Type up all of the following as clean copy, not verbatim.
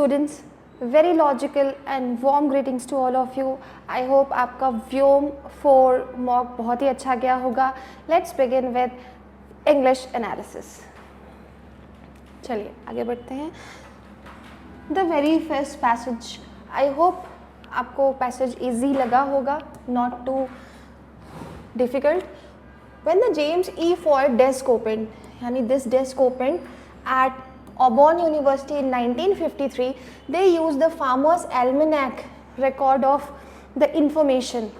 students, very logical and warm greetings to all of you. I hope आपका व्योम 4 mock बहुत ही अच्छा गया होगा. Let's begin with English analysis. चलिए आगे बढ़ते हैं. The very first passage, I hope आपको passage easy लगा होगा, not too difficult. When the James E. Ford desk opened, यानी this desk opened at Auburn University in 1953, they used the Farmer's Almanac record of the information,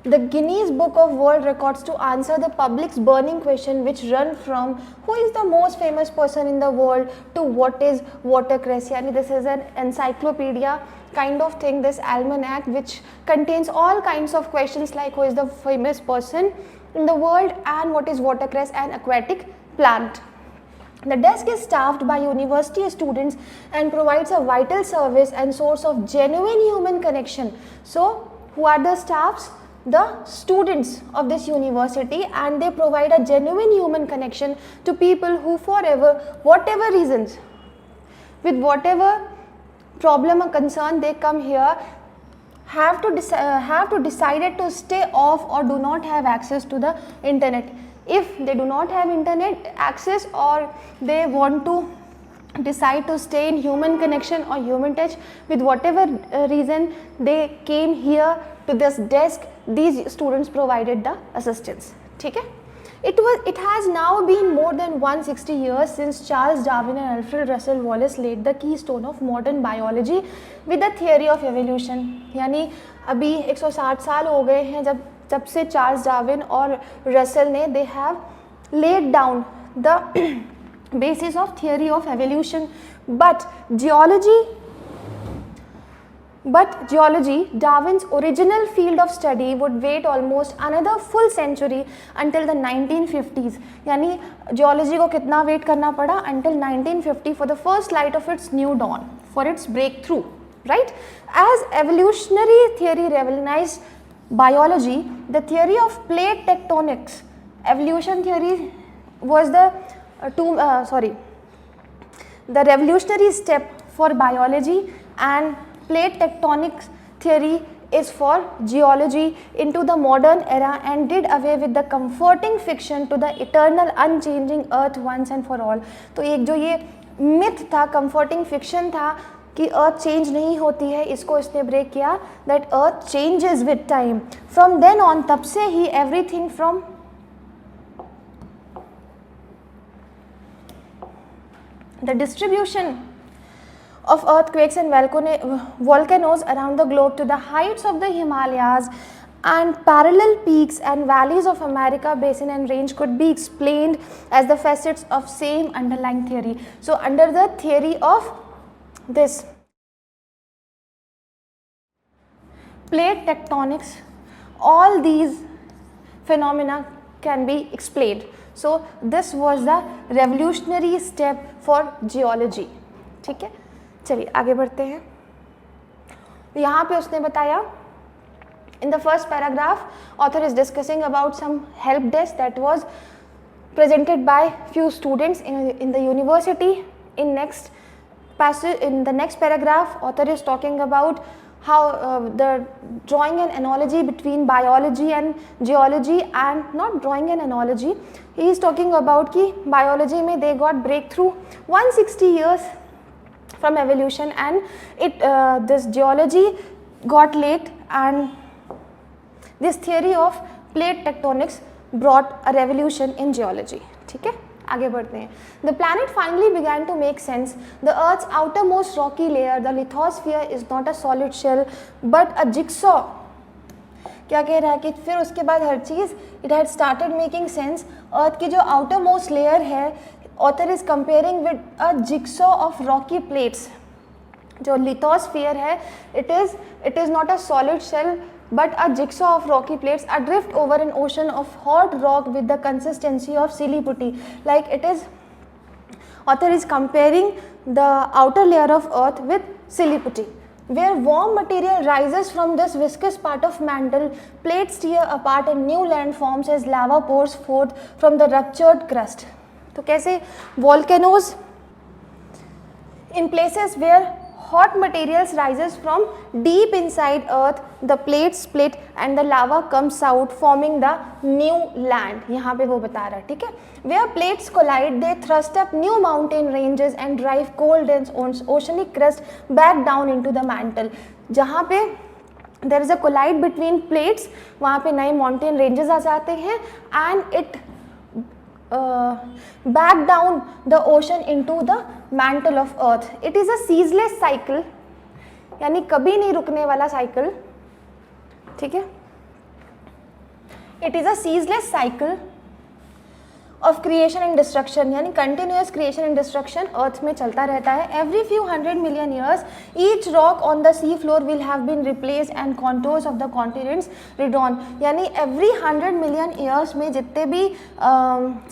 the Guinness Book of World Records, to answer the public's burning question, which run from who is the most famous person in the world to what is watercress. Yani this is an encyclopedia kind of thing, this almanac, which contains all kinds of questions like who is the famous person in the world and what is watercress, an aquatic plant. The desk is staffed by university students and provides a vital service and source of genuine human connection. So, who are the staffs? The students of this university, and they provide a genuine human connection to people who forever, whatever reasons, with whatever problem or concern they come here, have to decided to stay off or do not have access to the internet. If they do not have internet access or they want to decide to stay in human connection or human touch, with whatever reason they came here to this desk, these students provided the assistance. ठीक है? It has now been more than 160 years since Charles Darwin and Alfred Russel Wallace laid the keystone of modern biology with the theory of evolution. यानी अभी 160 साल हो गए हैं जब से चार्ल्स डार्विन और रसेल ने they have laid down the basis of theory of evolution. But geology, Darwin's original field of study, would wait almost another full century until the 1950s. यानी जियोलॉजी को कितना वेट करना पड़ा? Until 1950 for the first light of its new dawn, for its breakthrough, right? As evolutionary theory revolutionized biology, the theory of plate tectonics, evolution theory was the revolutionary step for biology, and plate tectonics theory is for geology into the modern era, and did away with the comforting fiction to the eternal unchanging earth once and for all. तो एक जो ये myth था, comforting fiction था कि अर्थ change नहीं होती है, इसको इसने ब्रेक किया, that earth changes with time. From then on, तब से ही everything from the distribution of earthquakes and volcanoes around the globe to the heights of the Himalayas and parallel peaks and valleys of America basin and range could be explained as the facets of same underlying theory. So under the theory of this plate tectonics, all these phenomena can be explained. So this was the revolutionary step for geology. ठीक है, चलिए आगे बढ़ते हैं. यहाँ पे उसने बताया, in the first paragraph author is discussing about some help desk that was presented by few students in the university. In the next paragraph author is talking about how the drawing an analogy between biology and geology, and not drawing an analogy, he is talking about कि biology में they got breakthrough 160 years from evolution, and this geology got late, and this theory of plate tectonics brought a revolution in geology. ठीक है, आगे बढ़ते हैं. The planet finally began to make sense. The Earth's outermost rocky layer, the lithosphere, is not a solid shell but a jigsaw. क्या कह रहा है कि फिर उसके बाद हर चीज़ it had started making sense. अर्थ की जो outermost layer है, author is comparing with a jigsaw of rocky plates. जो lithosphere है, it is not a solid shell but a jigsaw of rocky plates adrift over an ocean of hot rock with the consistency of silly putty. Like it is, author is comparing the outer layer of earth with silly putty, where warm material rises from this viscous part of mantle, plates tear apart and new land forms as lava pours forth from the ruptured crust. तो कैसे volcanoes in places where hot materials rises from deep inside earth, the plates split and the lava comes out forming the new land. यहाँ पे वो बता रहा है, ठीक है. Where plates collide, they thrust up new mountain ranges and drive cold dense oceanic crust back down into the mantle. जहाँ पे there is a collide between plates, वहाँ पे नए mountain ranges आ जाते हैं and it back down the ocean into the mantle of earth. It is a ceaseless cycle, यानी कभी नहीं रुकने वाला साइकिल, ठीक है. It is a ceaseless cycle of creation and destruction, यानी continuous creation and destruction अर्थ में चलता रहता है. Every few hundred million years, each rock on the sea floor will have been replaced and contours of the continents redrawn. यानी every 100 million years में जितने भी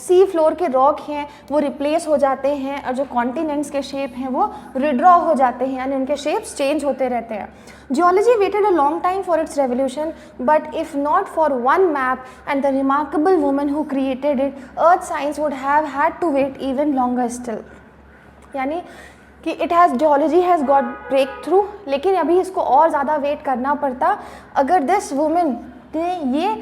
sea floor के rock हैं वो replace हो जाते हैं और जो continents के shape हैं वो redraw हो जाते हैं, यानी उनके shapes change होते रहते हैं. Geology waited a long time for its revolution, but if not for one map and the remarkable woman who created it, earth science would have had to wait even longer still. यानी कि geology has got breakthrough, लेकिन अभी इसको और ज़्यादा wait करना पड़ता अगर this woman ने ये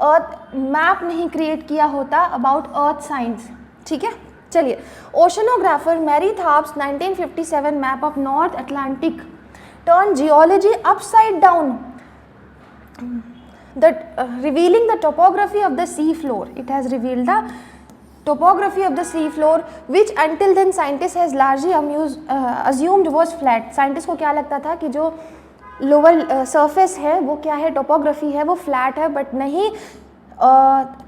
अर्थ मैप नहीं क्रिएट किया होता अबाउट अर्थ साइंस, ठीक है. चलिए, oceanographer Marie Tharp's 1957 map of North Atlantic turned geology upside down, revealing the topography of the sea floor. It has revealed the topography of the sea floor, which until then scientists has largely assumed was flat. Scientists को क्या लगता था कि जो lower surface है वो क्या है, topography है वो flat है, but नहीं.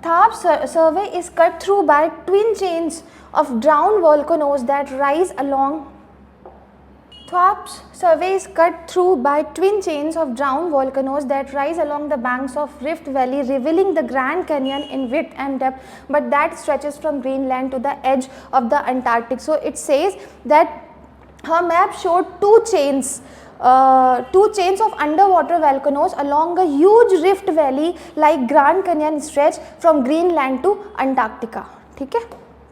Thorp's survey is cut through by twin chains of drowned volcanoes that rise along. Thorp's survey is cut through by twin chains of drowned volcanoes that rise along the banks of Rift Valley, revealing the Grand Canyon in width and depth, but that stretches from Greenland to the edge of the Antarctic. So it says that her map showed two chains of underwater volcanoes along a huge rift valley like Grand Canyon stretch from Greenland to Antarctica. ठीक है,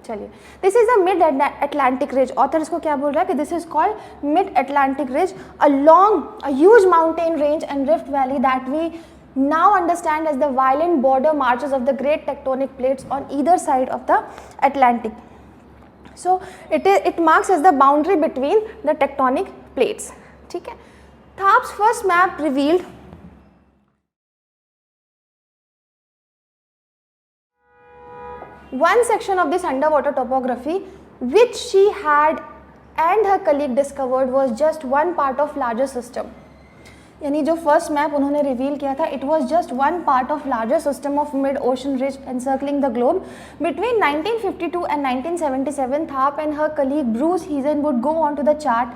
चलिए. This is the mid Atlantic ridge. Author इसको क्या बोल रहा है कि this is called mid Atlantic ridge along a huge mountain range and rift valley that we now understand as the violent border marches of the great tectonic plates on either side of the Atlantic. So it marks as the boundary between the tectonic plates. ठीक है. Thorp's first map revealed one section of this underwater topography, which she had and her colleague discovered was just one part of larger system. यानी जो first map उन्होंने reveal किया था, it was just one part of larger system of mid ocean ridge encircling the globe. Between 1952 and 1977, Thorpe and her colleague Bruce Heaton would go on to the chart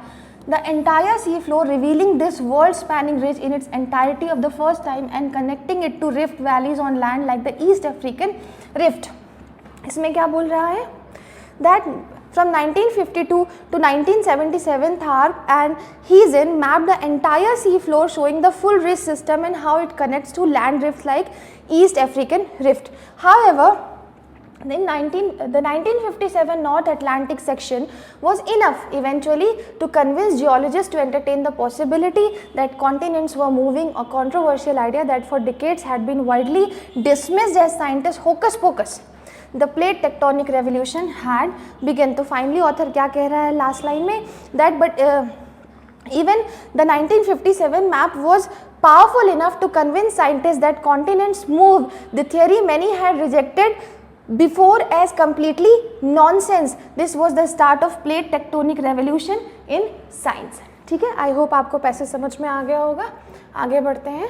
the entire sea floor, revealing this world-spanning ridge in its entirety of the first time and connecting it to rift valleys on land like the East African Rift. इसमें क्या बोल रहा है? That from 1952 to 1977, Thorpe and Heaton mapped the entire sea floor, showing the full ridge system and how it connects to land rifts like East African Rift. However, the 1957 North Atlantic section was enough eventually to convince geologists to entertain the possibility that continents were moving, a controversial idea that for decades had been widely dismissed as scientists hocus pocus. The plate tectonic revolution had begun. तो finally author क्या कह रहा है last line में, that but even the 1957 map was powerful enough to convince scientists that continents move, the theory many had rejected before as completely nonsense. This was the start of plate tectonic revolution in science. ठीक है, I hope आपको पैसे समझ में आ गया होगा. आगे बढ़ते हैं.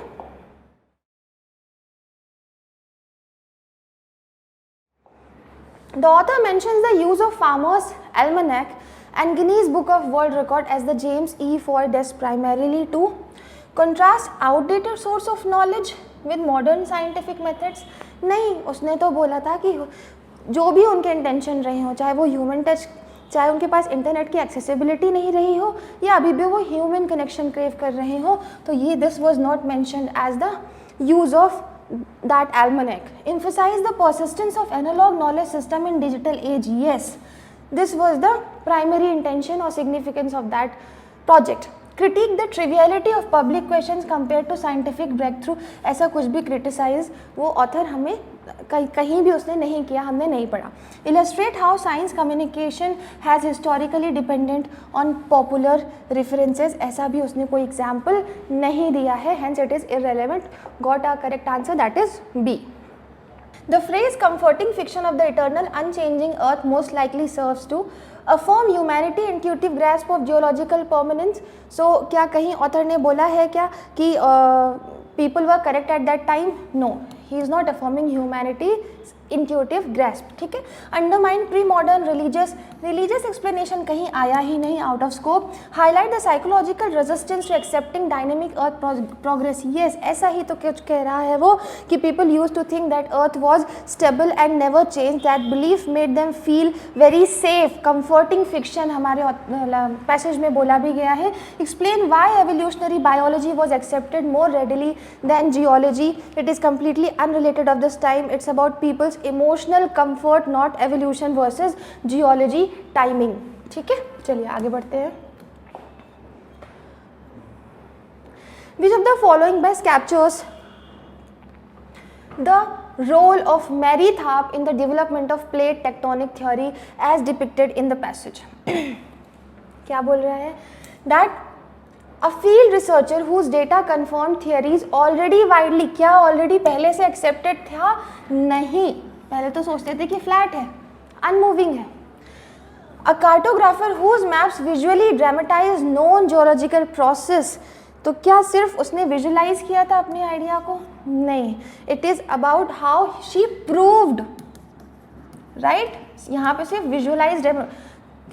The author mentions the use of Farmer's Almanac and Guinness Book of World Record as the James E. Foy desk primarily to contrast outdated source of knowledge with modern scientific methods. नहीं, उसने तो बोला था कि जो भी उनके intention रहे हो, चाहे वो ह्यूमन टच, चाहे उनके पास इंटरनेट की एक्सेसिबिलिटी नहीं रही हो या अभी भी वो ह्यूमन कनेक्शन क्रेव कर रहे हो, तो ये this was not mentioned as the use of that almanac. Emphasize the persistence of analog knowledge system in digital age. Yes, this was the primary intention or significance of that project. Critic the triviality of public questions compare to scientific breakthrough, ऐसा कुछ भी criticise वो author हमें कहीं भी उसने नहीं किया, हमने नहीं पढ़ा. Illustrate how science communication has historically dependent on popular references, ऐसा भी उसने कोई एग्जाम्पल नहीं दिया है, hence it is irrelevant. Got a correct answer, that is B. The phrase comforting fiction of the eternal unchanging earth most likely serves to affirm humanity intuitive grasp of geological permanence. So क्या कहीं author ने बोला है क्या कि people were correct at that time? No, he is not affirming humanity intuitive grasp. ठीक है. Undermine premodern religious explanation कहीं आया ही नहीं, out of scope. Highlight the psychological resistance to accepting dynamic earth progress. Yes, ऐसा ही तो कुछ कह रहा है वो कि people use to think that earth was stable and never change. That belief made them feel very safe. Comforting fiction हमारे पैसेज में बोला भी गया है. Explain why evolutionary biology was accepted more readily than geology. It is completely unrelated of this time. It's about people's emotional comfort, not evolution versus geology timing. ठीक है, चलिए आगे बढ़ते हैं. Which of the following best captures the role of Marie Tharp in the development of plate tectonic theory as depicted in the passage. क्या बोल रहा है? That A field researcher whose data confirmed theories already widely, क्या already पहले से accepted था? नहीं, पहले तो सोचते थे कि फ्लैट है, अनमूविंग है. A cartographer whose maps visually dramatize known geological process, तो क्या सिर्फ उसने विजुलाइज किया था अपने आइडिया को? नहीं, it is about how she proved. Right, यहाँ पे सिर्फ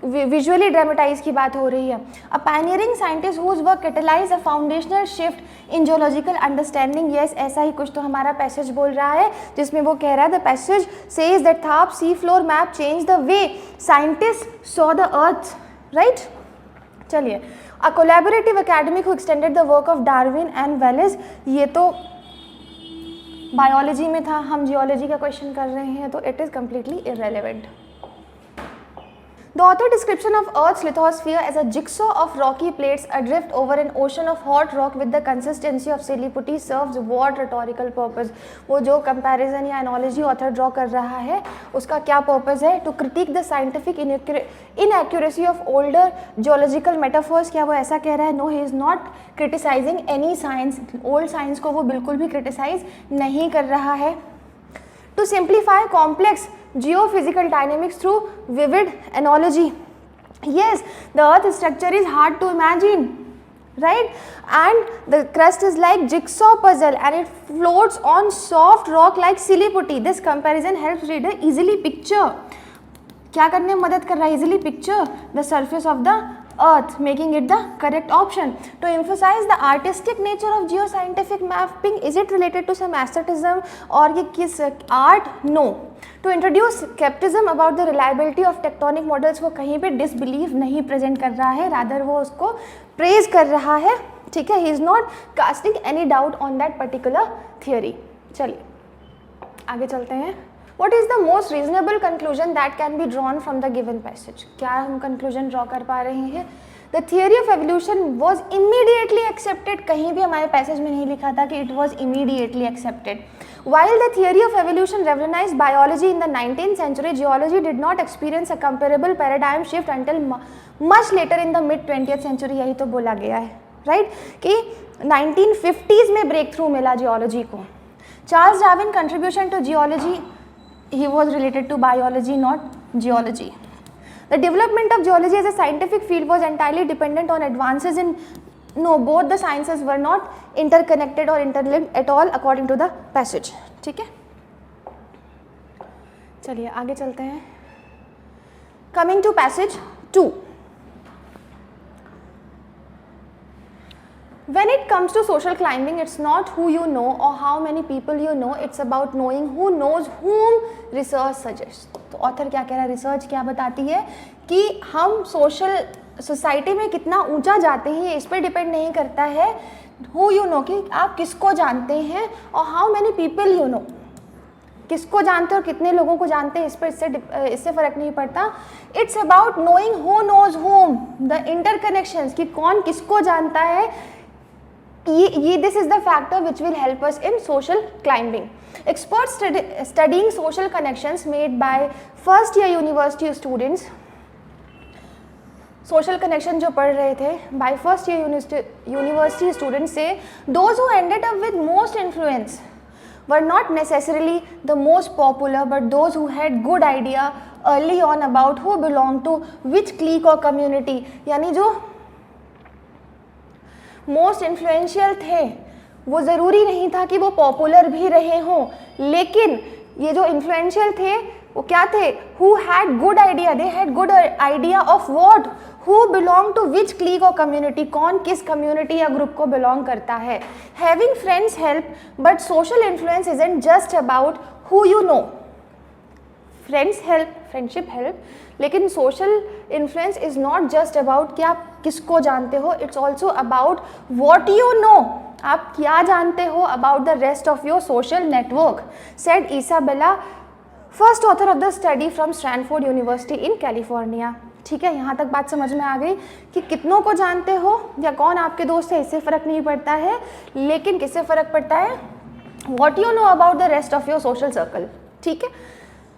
विजुअली ड्रामेटाइज की बात हो रही है. A pioneering scientist whose work catalyse a foundational shift in geological understanding. Yes, ऐसा ही कुछ तो हमारा पैसेज बोल रहा है, जिसमें वो कह रहा है the passage says that Tharp sea floor map change the way scientist saw the earth. Right, चलिए. A collaborative academic who extended the work of Darwin and Wallace. ये तो बायोलॉजी में था, हम जियोलॉजी का क्वेश्चन कर रहे हैं, तो it is completely irrelevant. The author description of Earth's lithosphere as a jigsaw of rocky plates adrift over an ocean of hot rock with the consistency of silly putty serves what rhetorical purpose? वो जो comparison या analogy author draw कर रहा है, उसका क्या purpose है? To critique the scientific inaccuracy of older geological metaphors. क्या वो ऐसा कह रहा है? No, he is not criticizing any science. Old science को वो बिल्कुल भी criticize नहीं कर रहा है. To simplify complex geophysical dynamics through vivid analogy. Yes, the earth structure is hard to imagine, right? And the crust is like jigsaw puzzle and it floats on soft rock like silly putty. This comparison helps reader easily picture. क्या करने में मदद कर रहा है? Easily picture the surface of the earth, making it the correct option. To emphasize the artistic nature of geoscientific mapping, is it related to some aestheticism और ये किस art? No. To introduce skepticism about the reliability of tectonic models, वो कहीं पे disbelief नहीं present कर रहा है, rather वो उसको praise कर रहा है. ठीक है, he is not casting any doubt on that particular theory. चलिए आगे चलते हैं. What is the most reasonable conclusion that can be drawn from the given passage? क्या हम conclusion draw कर पा रहे हैं? The theory of evolution was immediately accepted. कहीं भी हमारे passage में नहीं लिखा था कि it was immediately accepted. While the theory of evolution revolutionized biology in the 19th century, geology did not experience a comparable paradigm shift until much later in the mid 20th century. यही तो बोला गया है, right? कि 1950s में breakthrough मिला geology को. Charles Darwin contribution to geology, he was related to biology, not geology. The development of geology as a scientific field was entirely dependent on advances in, no, both the sciences were not interconnected or interlinked at all according to the passage. ठीक है, चलिए आगे चलते हैं. Coming to passage 2. When it comes to social climbing, it's not who you know or how many people you know, it's about knowing who knows whom research suggests. तो author क्या कह रहा है? रिसर्च क्या बताती है कि हम सोसाइटी में कितना ऊंचा जाते हैं, इस पर डिपेंड नहीं करता है who you know, कि आप किसको जानते हैं, और how many people you know, किसको जानते हो और कितने लोगों को जानते हैं इस पर इससे फ़र्क नहीं पड़ता. It's about knowing who knows whom, the interconnections, कि कौन किसको जानता है. ये this is the factor which will help us in social climbing. Experts studying social connections made by first year university students, social connection जो पढ़ रहे थे by first year university students से, those who ended up with most influence were not necessarily the most popular, but those who had good idea early on about who belong to which clique और community. यानी जो most influential थे वो ज़रूरी नहीं था कि वो पॉपुलर भी रहे हों, लेकिन ये जो इन्फ्लुएंशियल थे वो क्या थे, who had good idea, they had good idea of what, who belong to which clique और कम्युनिटी, कौन किस कम्युनिटी या ग्रुप को बिलोंग करता है. Having friends help, but social influence isn't just about who you know. Friends help, friendship help, लेकिन social influence is not just about कि आप किसको जानते हो, it's also about what you know, आप क्या जानते हो about the rest of your social network, said Isabella, first author of the study from Stanford university in California. ठीक है, यहाँ तक बात समझ में आ गई कि कितनों को जानते हो या कौन आपके दोस्त है इससे फ़र्क नहीं पड़ता है, लेकिन किससे फ़र्क पड़ता है, what you know about the rest of your social circle. ठीक है.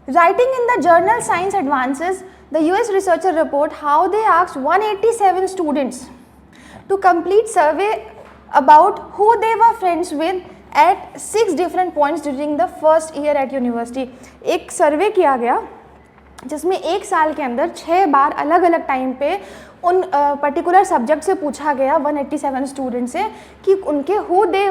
Writing in the journal Science Advances, the US researcher report how they asked 187 students to complete survey about who they were friends with at 6 different points during the first year at university. एक सर्वे किया गया जिसमें एक साल के अंदर 6 बार अलग अलग टाइम पे उन पर्टिकुलर सब्जेक्ट से पूछा गया 187 स्टूडेंट से कि उनके who they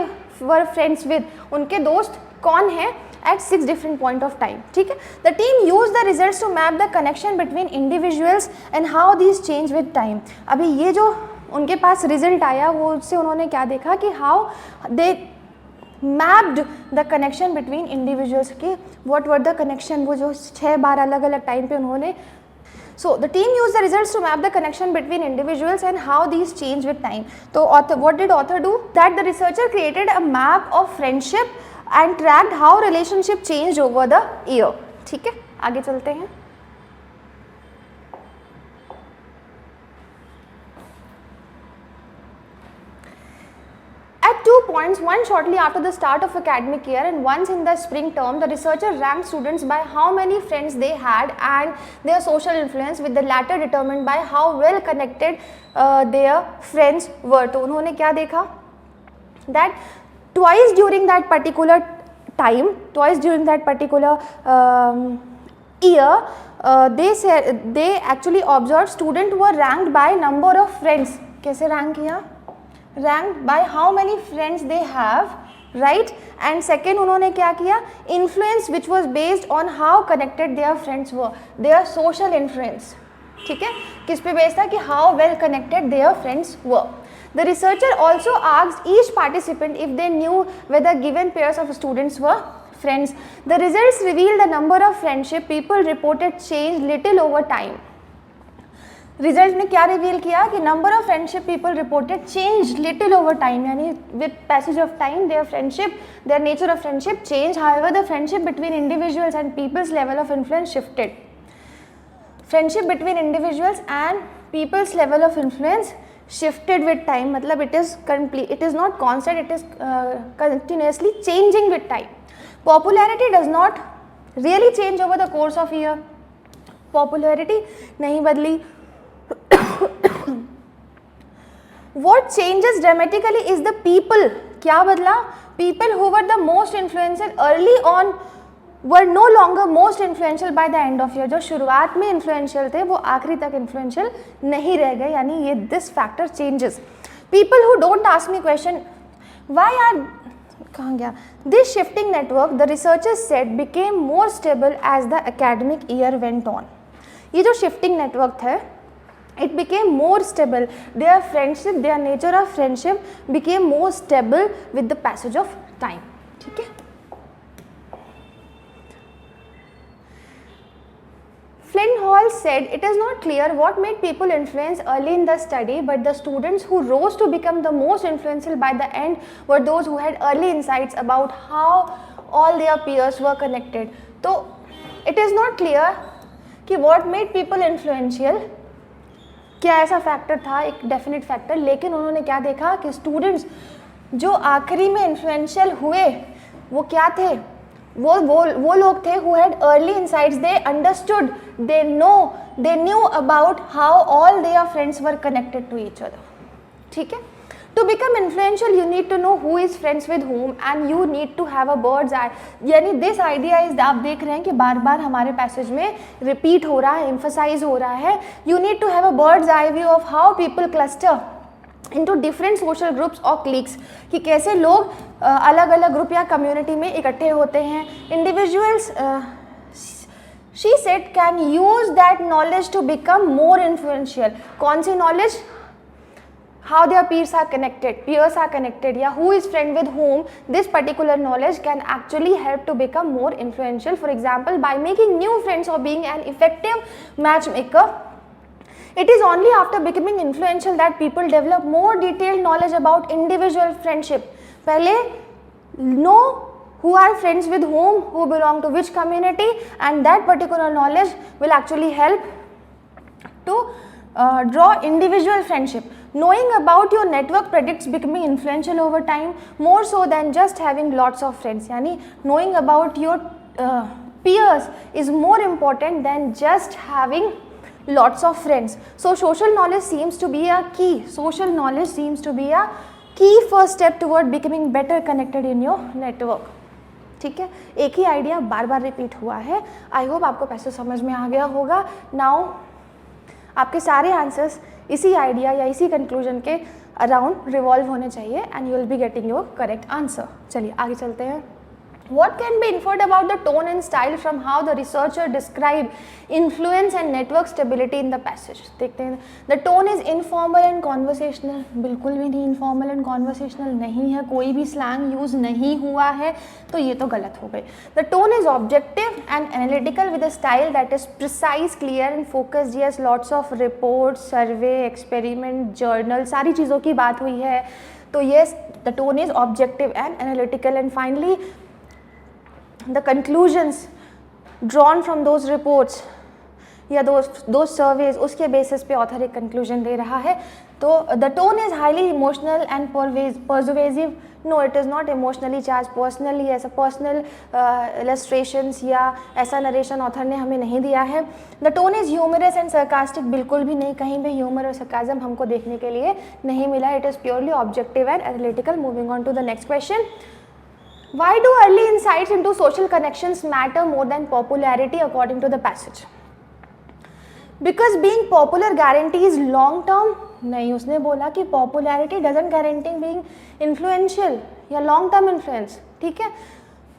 were friends with, उनके दोस्त कौन हैं at 6 different point of time. ठीक है. The team used the results to map the connection between individuals and how these change with time. अभी ये जो उनके पास रिजल्ट आया वो उससे उन्होंने क्या देखा कि how they mapped the connection between individuals, की व्हाट वर द कनेक्शन, वो जो 6 बार अलग अलग टाइम पे उन्होंने. So the team use the results to map the connection between individuals and how these change with time. तो what did author do, that the researcher created a map of friendship and tracked how relationship change over the year. ठीक है, आगे चलते हैं. At 2 points, one shortly after the start of academic year and once in the spring term, the researcher ranked students by how many friends they had and their social influence, with the latter determined by how well connected their friends were. तो उन्होंने क्या देखा, that twice during that particular time, twice during that particular year, they actually observed students were ranked by number of friends. कैसे rank किया, ranked by how many friends they have, right? And second उन्होंने क्या किया, influence which was based on how connected their friends were, their social influence. ठीक है, किस पे based था कि how well connected their friends were. The researcher also asked each participant if they knew whether given pairs of students were friends. The results revealed the number of friendship people reported changed little over time. Result ने क्या reveal किया कि number of friendship people reported change little over time, यानी with passage of time their friendship, their nature of friendship change. However the friendship between individuals and people's level of influence shifted. Friendship between individuals and people's level of influence shifted with time, मतलब it is not constant, it is continuously changing with time. Popularity does not really change over the course of year. Popularity नहीं बदली. What changes dramatically is the people. क्या बदला, people who were the most influential early on were no longer most influential by the end of year. जो शुरुआत में influential थे वो आखिरी तक influential नहीं रह गए, यानी ये this factor changes. People who don't ask me question why are कहाँ गया, this shifting network, the researchers said, became more stable as the academic year went on. ये जो shifting network था, it became more stable. Their friendship, their nature of friendship became more stable with the passage of time. ठीक है. Flint Hall said it is not clear what made people influence early in the study, but the students who rose to become the most influential by the end were those who had early insights about how all their peers were connected. तो it is not clear कि what made people influential, क्या ऐसा factor था, एक definite factor, लेकिन उन्होंने क्या देखा कि स्टूडेंट्स जो आखिरी में इन्फ्लुएंशियल हुए वो क्या थे, वो लोग थे who had early insights, they understood, they knew about how all their friends were connected to each other. ठीक है, to become influential you need to know who is friends with whom and you need to have a bird's eye. यानी this idea is, आप देख रहे हैं कि बार बार हमारे passage में रिपीट हो रहा है, एम्फसाइज हो रहा है, you need to have a bird's eye view of how people cluster into different social groups or cliques, कि कैसे लोग अलग अलग ग्रुप या कम्युनिटी में इकट्ठे होते हैं. Individuals, she said, can use that knowledge to become more influential. कौन सी knowledge? How their peers are connected, या who is friend with whom. This particular knowledge can actually help to become more influential. For example, by making new friends or being an effective matchmaker. It is only after becoming influential that people develop more detailed knowledge about individual friendship. पहले know who are friends with whom, who belong to which community, and that particular knowledge will actually help to draw individual friendship. Knowing about your network predicts becoming influential over time more so than just having lots of friends. यानी knowing about your peers is more important than just having lots of friends. So social knowledge seems to be a key. Social knowledge seems to be a key first step toward becoming better connected in your network. ठीक है, एक ही idea बार बार repeat हुआ है. I hope आपको पैसे समझ में आ गया होगा. नाउ आपके सारे आंसर्स इसी आइडिया या इसी कंक्लूजन के अराउंड रिवॉल्व होने चाहिए and you will be getting your correct answer. चलिए आगे चलते हैं. What can be inferred about the tone and style from how the researcher described influence and network stability in the passage? देखते हैं. The tone is informal and conversational. बिल्कुल भी नहीं informal and conversational नहीं है, कोई भी slang use नहीं हुआ है, तो ये तो गलत हो गई. The tone is objective and analytical with a style that is precise, clear and focused. Yes, lots of reports, survey, experiment, journal, सारी चीज़ों की बात हुई है. तो yes, the tone is objective and analytical. And finally, the conclusions drawn from those reports या those surveys, उसके basis पे author एक conclusion दे रहा है. तो the tone is highly emotional and persuasive. No, it is not emotionally charged. Personally ऐसा personal illustrations या ऐसा narration author ने हमें नहीं दिया है. The tone is humorous and sarcastic. बिल्कुल भी नहीं, कहीं भी humor और sarcasm हमको देखने के लिए नहीं मिला. It is purely objective and analytical. Moving on to the next question. Why do early insights into social connections matter more than popularity according to the passage? Because being popular guarantees long term. नहीं, उसने बोला कि popularity doesn't guarantee being influential या long term influence. ठीक है.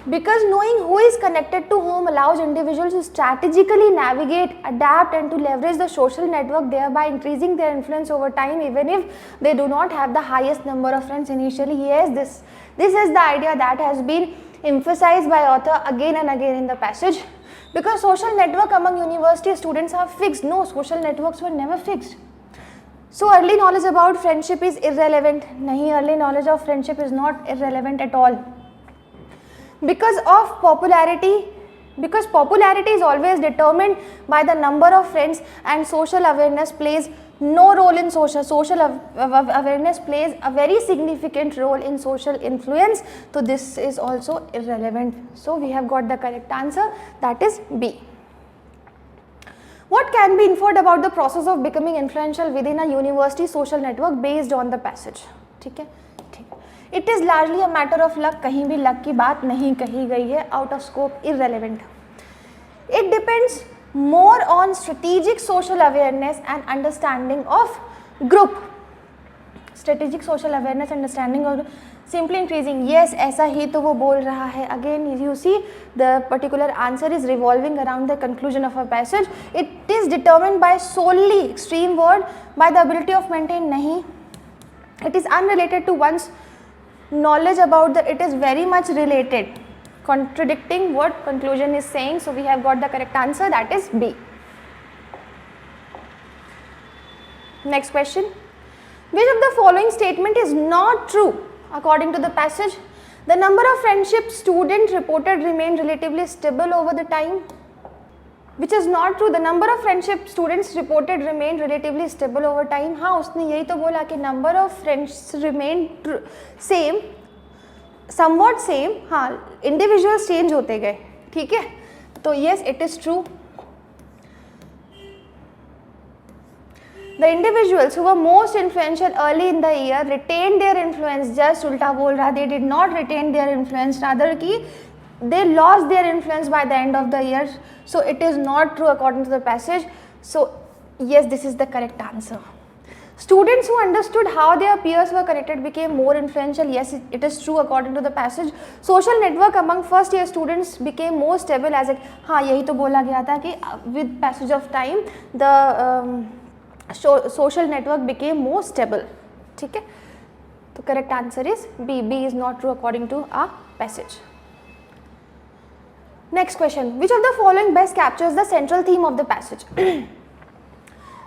Because knowing who is connected to whom allows individuals to strategically navigate, adapt and to leverage the social network, thereby increasing their influence over time even if they do not have the highest number of friends initially. Yes, this is the idea that has been emphasized by author again and again in the passage. Because social network among university students are fixed. No, social networks were never fixed. So early knowledge about friendship is irrelevant. Nahi, early knowledge of friendship is not irrelevant at all. Because popularity is always determined by the number of friends and social awareness plays no role in social awareness plays a very significant role in social influence. So this is also irrelevant. So we have got the correct answer, that is B. What can be inferred about the process of becoming influential within a university social network based on the passage? ठीक है, ठीक. It is largely a matter of luck. कहीं भी luck की बात नहीं कही गई है. Out of scope, irrelevant. It depends more on strategic social awareness and understanding of group. Strategic social awareness, understanding of simply increasing. Yes, ऐसा ही तो वो बोल रहा है. Again, you see the particular answer is revolving around the conclusion of a passage. It is determined by solely, extreme word, by the ability of maintain. नहीं, it is unrelated to one's knowledge about the, it is very much related, contradicting what conclusion is saying. So we have got the correct answer, that is B. Next question. Which of the following statement is not true according to the passage? The number of friendship students reported remained relatively stable over the time. Which is not true. The number of friendship students reported remained relatively stable over time. हाँ, उसने यही तो बोला कि number of friends remained same, somewhat same. हाँ, individuals change होते गए. ठीक है, तो yes, it is true. The individuals who were most influential early in the year retained their influence. Just उल्टा बोल रहा, they did not retain their influence, rather कि they lost their influence by the end of the year. So it is not true according to the passage. So yes, this is the correct answer. Students who understood how their peers were connected became more influential. Yes, it is true according to the passage. Social network among first year students became more stable as a, हाँ यही तो बोला गया था कि with passage of time the social network became more stable. ठीक है, तो correct answer is B. B is not true according to our passage. Next question. Which of the following best captures the central theme of the passage?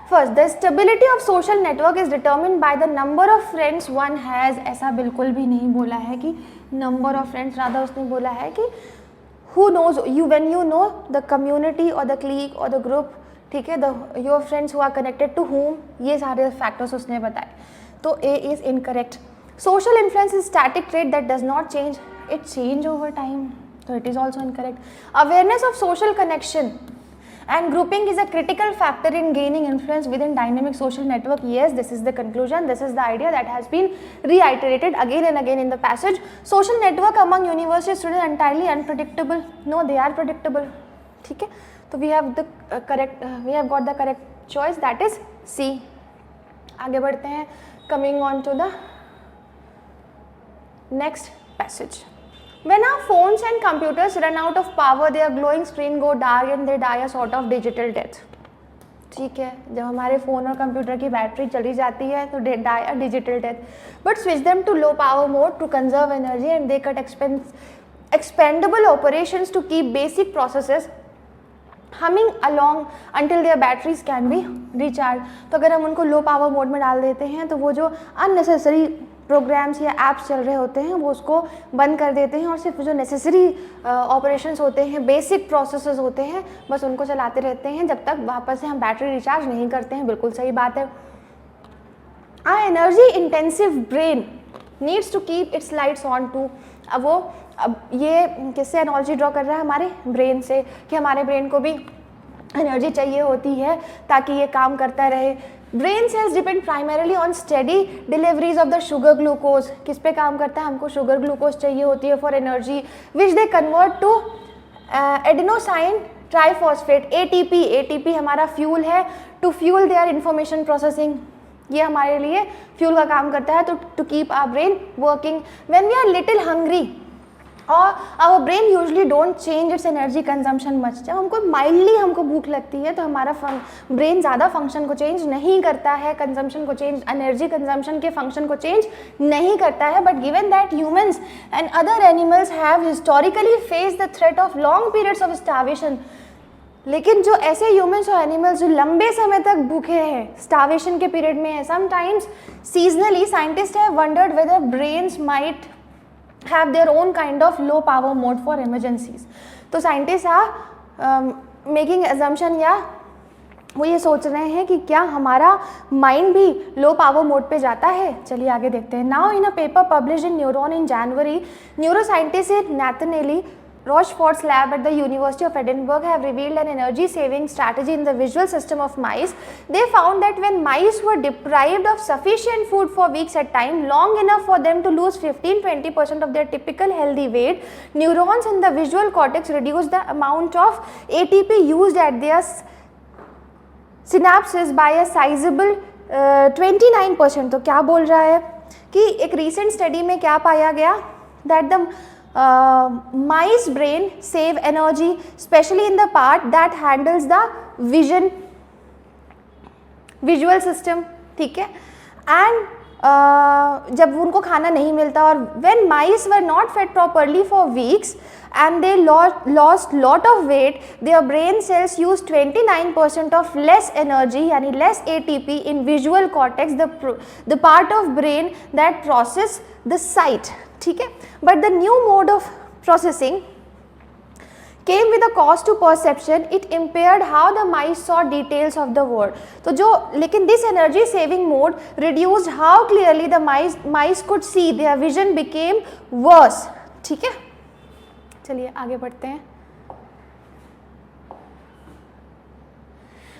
First, the stability of social network is determined by the number of friends one has. ऐसा बिल्कुल भी नहीं बोला है कि number of friends, rather उसने बोला है कि who knows you when you know the community or the clique or the group. ठीक है, your friends who are connected to whom, ये सारे factors उसने बताए. तो A is incorrect. Social influence is static trait that does not change. It change over time. So it is also incorrect. Awareness of social connection and grouping is a critical factor in gaining influence within dynamic social network. Yes, this is the conclusion. This is the idea that has been reiterated again and again in the passage. Social network among university students entirely unpredictable. No, they are predictable. ठीक है, तो we have the correct, we have got the correct choice, that is C. आगे बढ़ते हैं. Coming on to the next passage. When our phones and computers run out of power, their glowing screen go dark and they die a sort of digital death. ठीक है, जब हमारे phone और computer की battery चली जाती है तो they die a digital death. But switch them to low power mode to conserve energy and they cut expendable operations to keep basic processes humming along until their batteries can be recharged. तो अगर हम उनको लो power mode में डाल देते हैं तो वो जो अननेसेसरी प्रोग्राम्स या एप्स चल रहे होते हैं वो उसको बंद कर देते हैं और सिर्फ जो नेसेसरी ऑपरेशंस होते हैं, बेसिक प्रोसेसेस होते हैं, बस उनको चलाते रहते हैं जब तक वापस से हम बैटरी रिचार्ज नहीं करते हैं. बिल्कुल सही बात है. Our energy intensive brain needs to keep its lights on too. अब ये किससे एनर्जी ड्रॉ कर रहा है? हमारे ब्रेन से, कि हमारे ब्रेन को भी एनर्जी चाहिए होती है ताकि ये काम करता रहे. Brain cells depend primarily on steady deliveries of the sugar glucose. किस पे काम करता है? हमको शुगर ग्लूकोज चाहिए होती है for energy, which they convert to adenosine triphosphate ATP. ATP हमारा फ्यूल है to fuel their information processing. ये हमारे लिए फ्यूल का काम करता है to keep our brain working. When we are little hungry और our brain usually don't change its energy consumption much. जब हमको माइल्डली हमको भूख लगती है तो हमारा ब्रेन ज़्यादा फंक्शन को चेंज नहीं करता है, कंजम्पशन को चेंज, एनर्जी कंजम्पशन के फंक्शन को चेंज नहीं करता है. But given that humans and other animals have historically face the threat of long periods of starvation, लेकिन जो ऐसे ह्यूमंस और एनिमल्स जो लंबे समय तक भूखे हैं, स्टार्वेशन के पीरियड में है, sometimes seasonally scientist have wondered whether brains might have their own kind of low power mode for emergencies. तो साइंटिस्ट आर मेकिंग assumption, या वो ये सोच रहे हैं कि क्या हमारा माइंड भी लो पावर मोड पे जाता है. चलिए आगे देखते हैं. Now in a paper published in neuron in January, neuroscientist in Nathaniel Rochefort's lab at the University of Edinburgh have revealed an energy saving strategy in the visual system of mice. They found that when mice were deprived of sufficient food for weeks at a time, long enough for them to lose 15-20% of their typical healthy weight, neurons in the visual cortex reduced the amount of ATP used at their synapses by a sizable 29%. तो क्या बोल रहा है कि एक recent study में क्या पाया गया, that the mice brain save energy especially in the part that handles the visual system. ठीक है, and जब उनको खाना नहीं मिलता, और when mice were not fed properly for weeks and they lost lot of weight, their brain cells used 29% of less energy यानी less ATP in visual cortex, the part of brain that process the sight, ठीक है. But the new mode of processing came with a cost to perception. It impaired how the mice saw details of the world. तो जो लेकिन this energy saving mode reduced how clearly the mice could see. Their vision became worse. ठीक है, चलिए आगे बढ़ते हैं.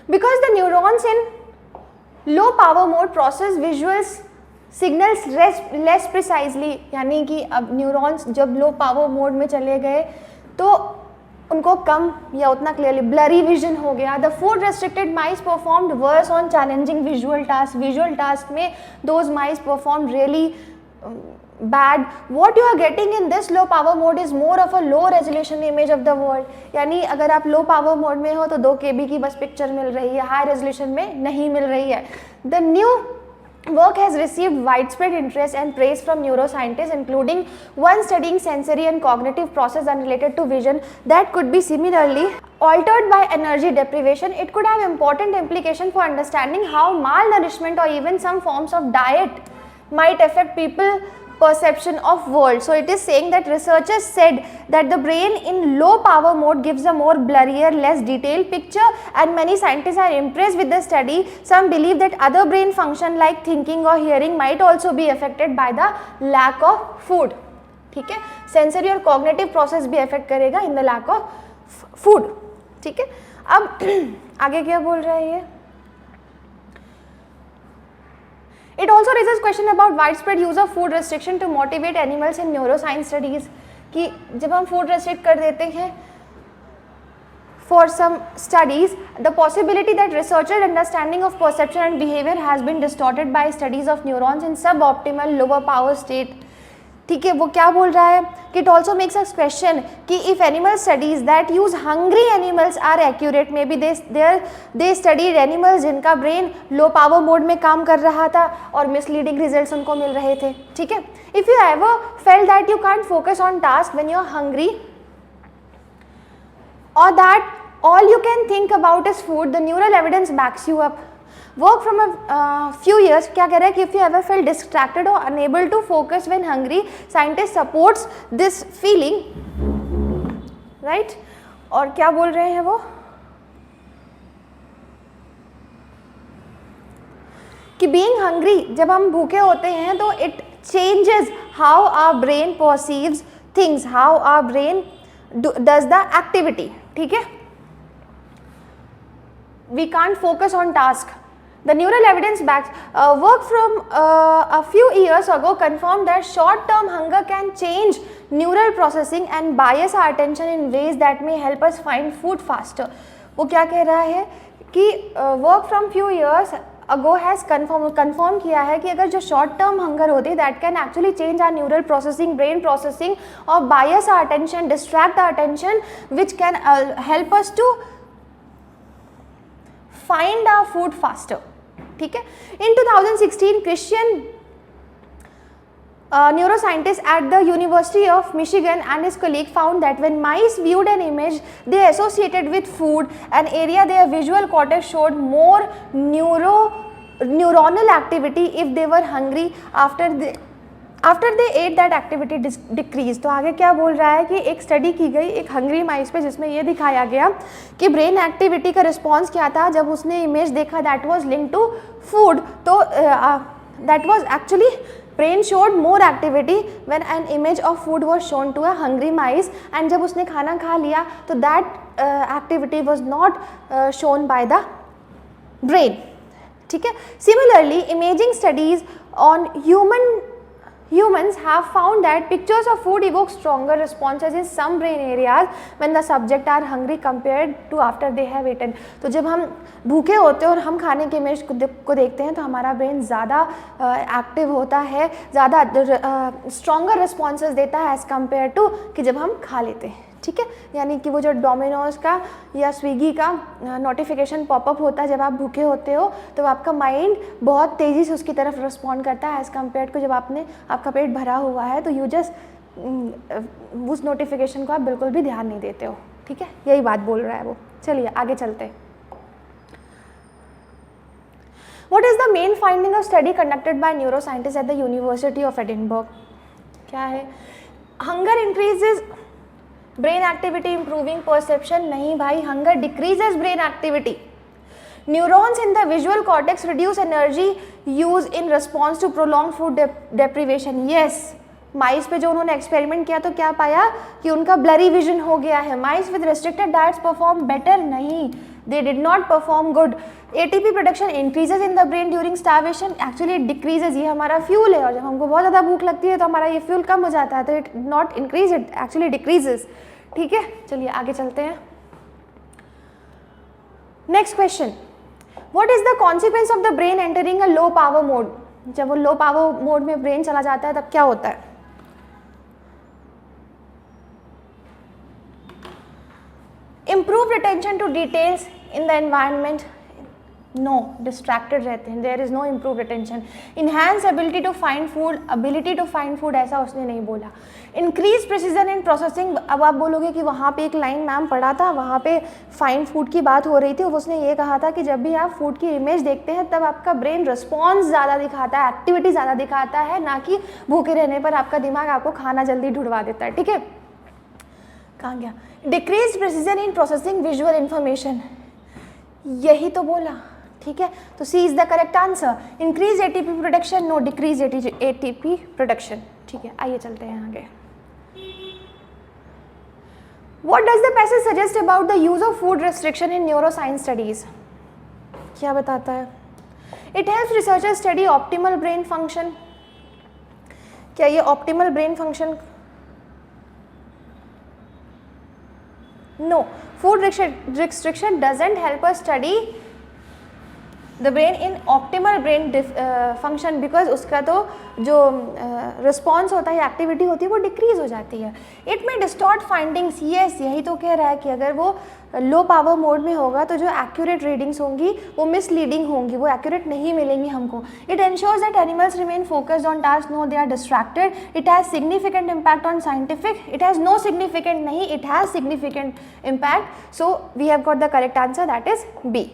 Because the neurons in low power mode process visuals signals less precisely, यानी कि अब न्यूरॉन्स जब लो पावर मोड में चले गए तो उनको कम या उतना क्लियरली ब्लरी विजन हो गया. The food restricted mice performed worse on challenging visual task में those mice perform really bad. What you are getting in this low power mode is more of a low resolution image of the world. यानी अगर आप लो power mode में हो तो 2 KB की बस picture मिल रही है, हाई रेजोल्यूशन में नहीं मिल रही है. The new work has received widespread interest and praise from neuroscientists, including one studying sensory and cognitive process unrelated to vision that could be similarly altered by energy deprivation. It could have important implication for understanding how malnourishment or even some forms of diet might affect people perception of world. So it is saying that researchers said that the brain in low power mode gives a more blurrier, less detailed picture, and many scientists are impressed with the study. Some believe that other brain function like thinking or hearing might also be affected by the lack of food. ठीक है, sensory और cognitive process भी affect करेगा in the lack of food. ठीक है, अब आगे क्या बोल रहा है ये. It also raises question about widespread use of food restriction to motivate animals in neuroscience studies. कि जब हम food restrict कर देते हैं for some studies, the possibility that researchers' understanding of perception and behavior has been distorted by studies of neurons in suboptimal lower power state. ठीक है, वो क्या बोल रहा है कि it also makes us question कि if animal studies that use hungry animals are accurate, maybe they studied animals जिनका brain low power mode में काम कर रहा था और misleading results उनको मिल रहे थे. ठीक है, if you ever felt that you can't focus on task when you are hungry or that all you can think about is food, the neural evidence backs you up. Work from a few years क्या कह रहा है कि if you ever felt distracted or unable to focus when hungry, scientist supports this feeling, right? और क्या बोल रहे हैं वो कि being hungry, जब हम भूखे होते हैं तो it changes how our brain perceives things, how our brain does the activity. ठीक है, we can't focus on task. The neural evidence backs work from a few years ago confirmed that short-term hunger can change neural processing and bias our attention in ways that may help us find food faster. वो क्या कह रहा है कि work from few years ago has confirm किया है कि अगर जो short-term hunger होती है that can actually change our neural processing, brain processing or bias our attention, distract our attention, which can help us to find our food faster. ठीक है, in 2016 Christian neuroscientist at the University of Michigan and his colleague found that when mice viewed an image they associated with food, an area their visual cortex showed more neuronal activity if they were hungry. After they ate that activity decreased. तो आगे क्या बोल रहा है कि एक study की गई एक हंग्री माइस पे जिसमें ये दिखाया गया कि ब्रेन एक्टिविटी का रिस्पॉन्स क्या था जब उसने इमेज देखा that was linked to food. तो that was actually brain showed more activity when an image of food was shown to a hungry mice, and जब उसने खाना खा लिया तो that activity was not shown by the brain. ठीक है, similarly imaging studies on humans have found that pictures of food evoke stronger responses in some brain areas when the subject are hungry compared to after they have eaten. तो जब हम भूखे होते हैं और हम खाने के इमेज को देखते हैं तो हमारा ब्रेन ज़्यादा एक्टिव होता है, ज़्यादा स्ट्रॉन्गर रिस्पॉन्सेज देता है एज कम्पेयर टू कि जब हम खा लेते हैं. ठीक है, यानी कि वो जो डोमिनोज़ का या स्विगी का नोटिफिकेशन पॉपअप होता है जब आप भूखे होते हो, तो आपका माइंड बहुत तेज़ी से उसकी तरफ रिस्पॉन्ड करता है एज़ कम्पेयर टू जब आपका पेट भरा हुआ है, तो यू जस्ट उस नोटिफिकेशन को आप बिल्कुल भी ध्यान नहीं देते हो। ठीक है, यही बात बोल रहा है वो। चलिए आगे चलते हैं। What is the main finding of study conducted by neuroscientists at the University of Edinburgh? क्या है? Hunger increases brain activity, improving perception. नहीं भाई, hunger decreases brain activity. Neurons in the visual cortex reduce energy use in response to prolonged food deprivation. Yes. माइस पे जो उन्होंने experiment किया तो क्या पाया कि उनका ब्लरी विजन हो गया है। Mice with restricted diets perform better, नहीं, they did not perform good. ATP production increases in the brain during starvation, actually it decreases. ये हमारा फ्यूल है और जब हमको बहुत ज़्यादा भूख लगती है तो हमारा ये फ्यूल कम हो जाता है, तो it not increase, it actually decreases. ठीक है, चलिए आगे चलते हैं। Next question, what is the consequence of the brain entering a low power mode? जब वो लो पावर मोड में ब्रेन चला जाता है तब क्या होता है? Improved attention to details in the environment, no, distracted रहते हैं, there is no improved attention. Enhanced ability to find food, ability to find food ऐसा उसने नहीं बोला. Increased precision in processing, अब आप बोलोगे कि वहाँ पे एक लाइन मैम पढ़ा था, वहाँ पे फाइंड फूड की बात हो रही थी, उसने ये कहा था कि जब भी आप फूड की इमेज देखते हैं तब आपका ब्रेन रिस्पॉन्स ज़्यादा दिखाता है, एक्टिविटी ज़्यादा दिखाता है, ना कि भूखे रहने पर आपका दिमाग आपको खाना जल्दी ढूंढवा देता है। ठीक है, कहाँ गया? Decrease precision in processing visual information, यही तो बोला। ठीक है, तो C is the correct answer. Increase ATP production, no, decrease ATP production. ठीक है, आइए चलते हैं आगे। What does the passage suggest about the use of food restriction in neuroscience studies? क्या बताता है? It helps researchers study optimal brain function. क्या ये optimal brain function? No, food restriction doesn't help us study the brain in optimal brain function, because उसका तो जो response होता है, एक्टिविटी होती है, वो डिक्रीज हो जाती है। It may distort findings, yes, यही तो कह रहा है कि अगर वो लो पावर मोड में होगा तो जो एक्यूरेट रीडिंग्स होंगी वो मिसलीडिंग होंगी, वो एक्यूरेट नहीं मिलेंगी हमको। It ensures that animals remain focused on tasks, no, they are distracted. It has significant impact on scientific. It has no significant, नहीं, it has significant impact. So we have got the correct answer, that is B.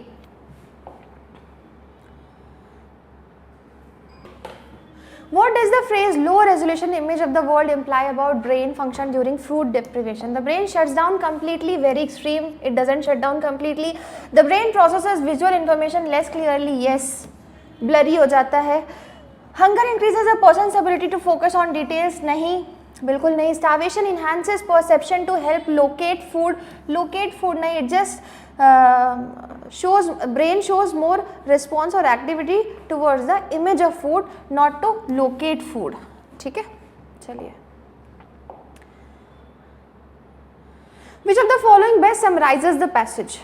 What does the phrase low resolution image of the world imply about brain function during food deprivation? The brain shuts down completely, very extreme. It doesn't shut down completely. The brain processes visual information less clearly. Yes, blurry हो जाता है. Hunger increases a person's ability to focus on details. नहीं, बिल्कुल नहीं. Starvation enhances perception to help locate food. Locate food नहीं, it just brain shows more response or activity towards the image of food, not to locate food. ठीक है, चलिए. Which of the following best summarizes the passage?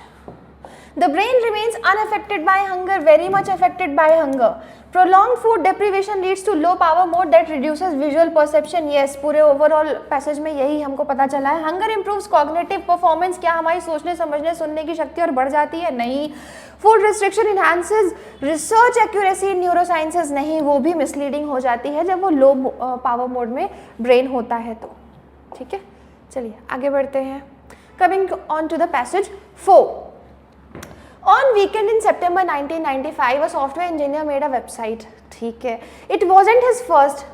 The brain remains unaffected by hunger, very much affected by hunger. Prolonged food deprivation leads to low power mode that reduces visual perception. Yes, पूरे overall passage में यही हमको पता चला है. Hunger improves cognitive performance. क्या हमारी सोचने, समझने, सुनने की शक्ति और बढ़ जाती है? नहीं. Food restriction enhances research accuracy in neurosciences. नहीं, वो भी misleading हो जाती है जब वो low power mode में brain होता है तो. ठीक है, चलिए आगे बढ़ते हैं. Coming on to the passage 4. On weekend in September 1995, a software engineer made a website. ठीक है, it wasn't his first.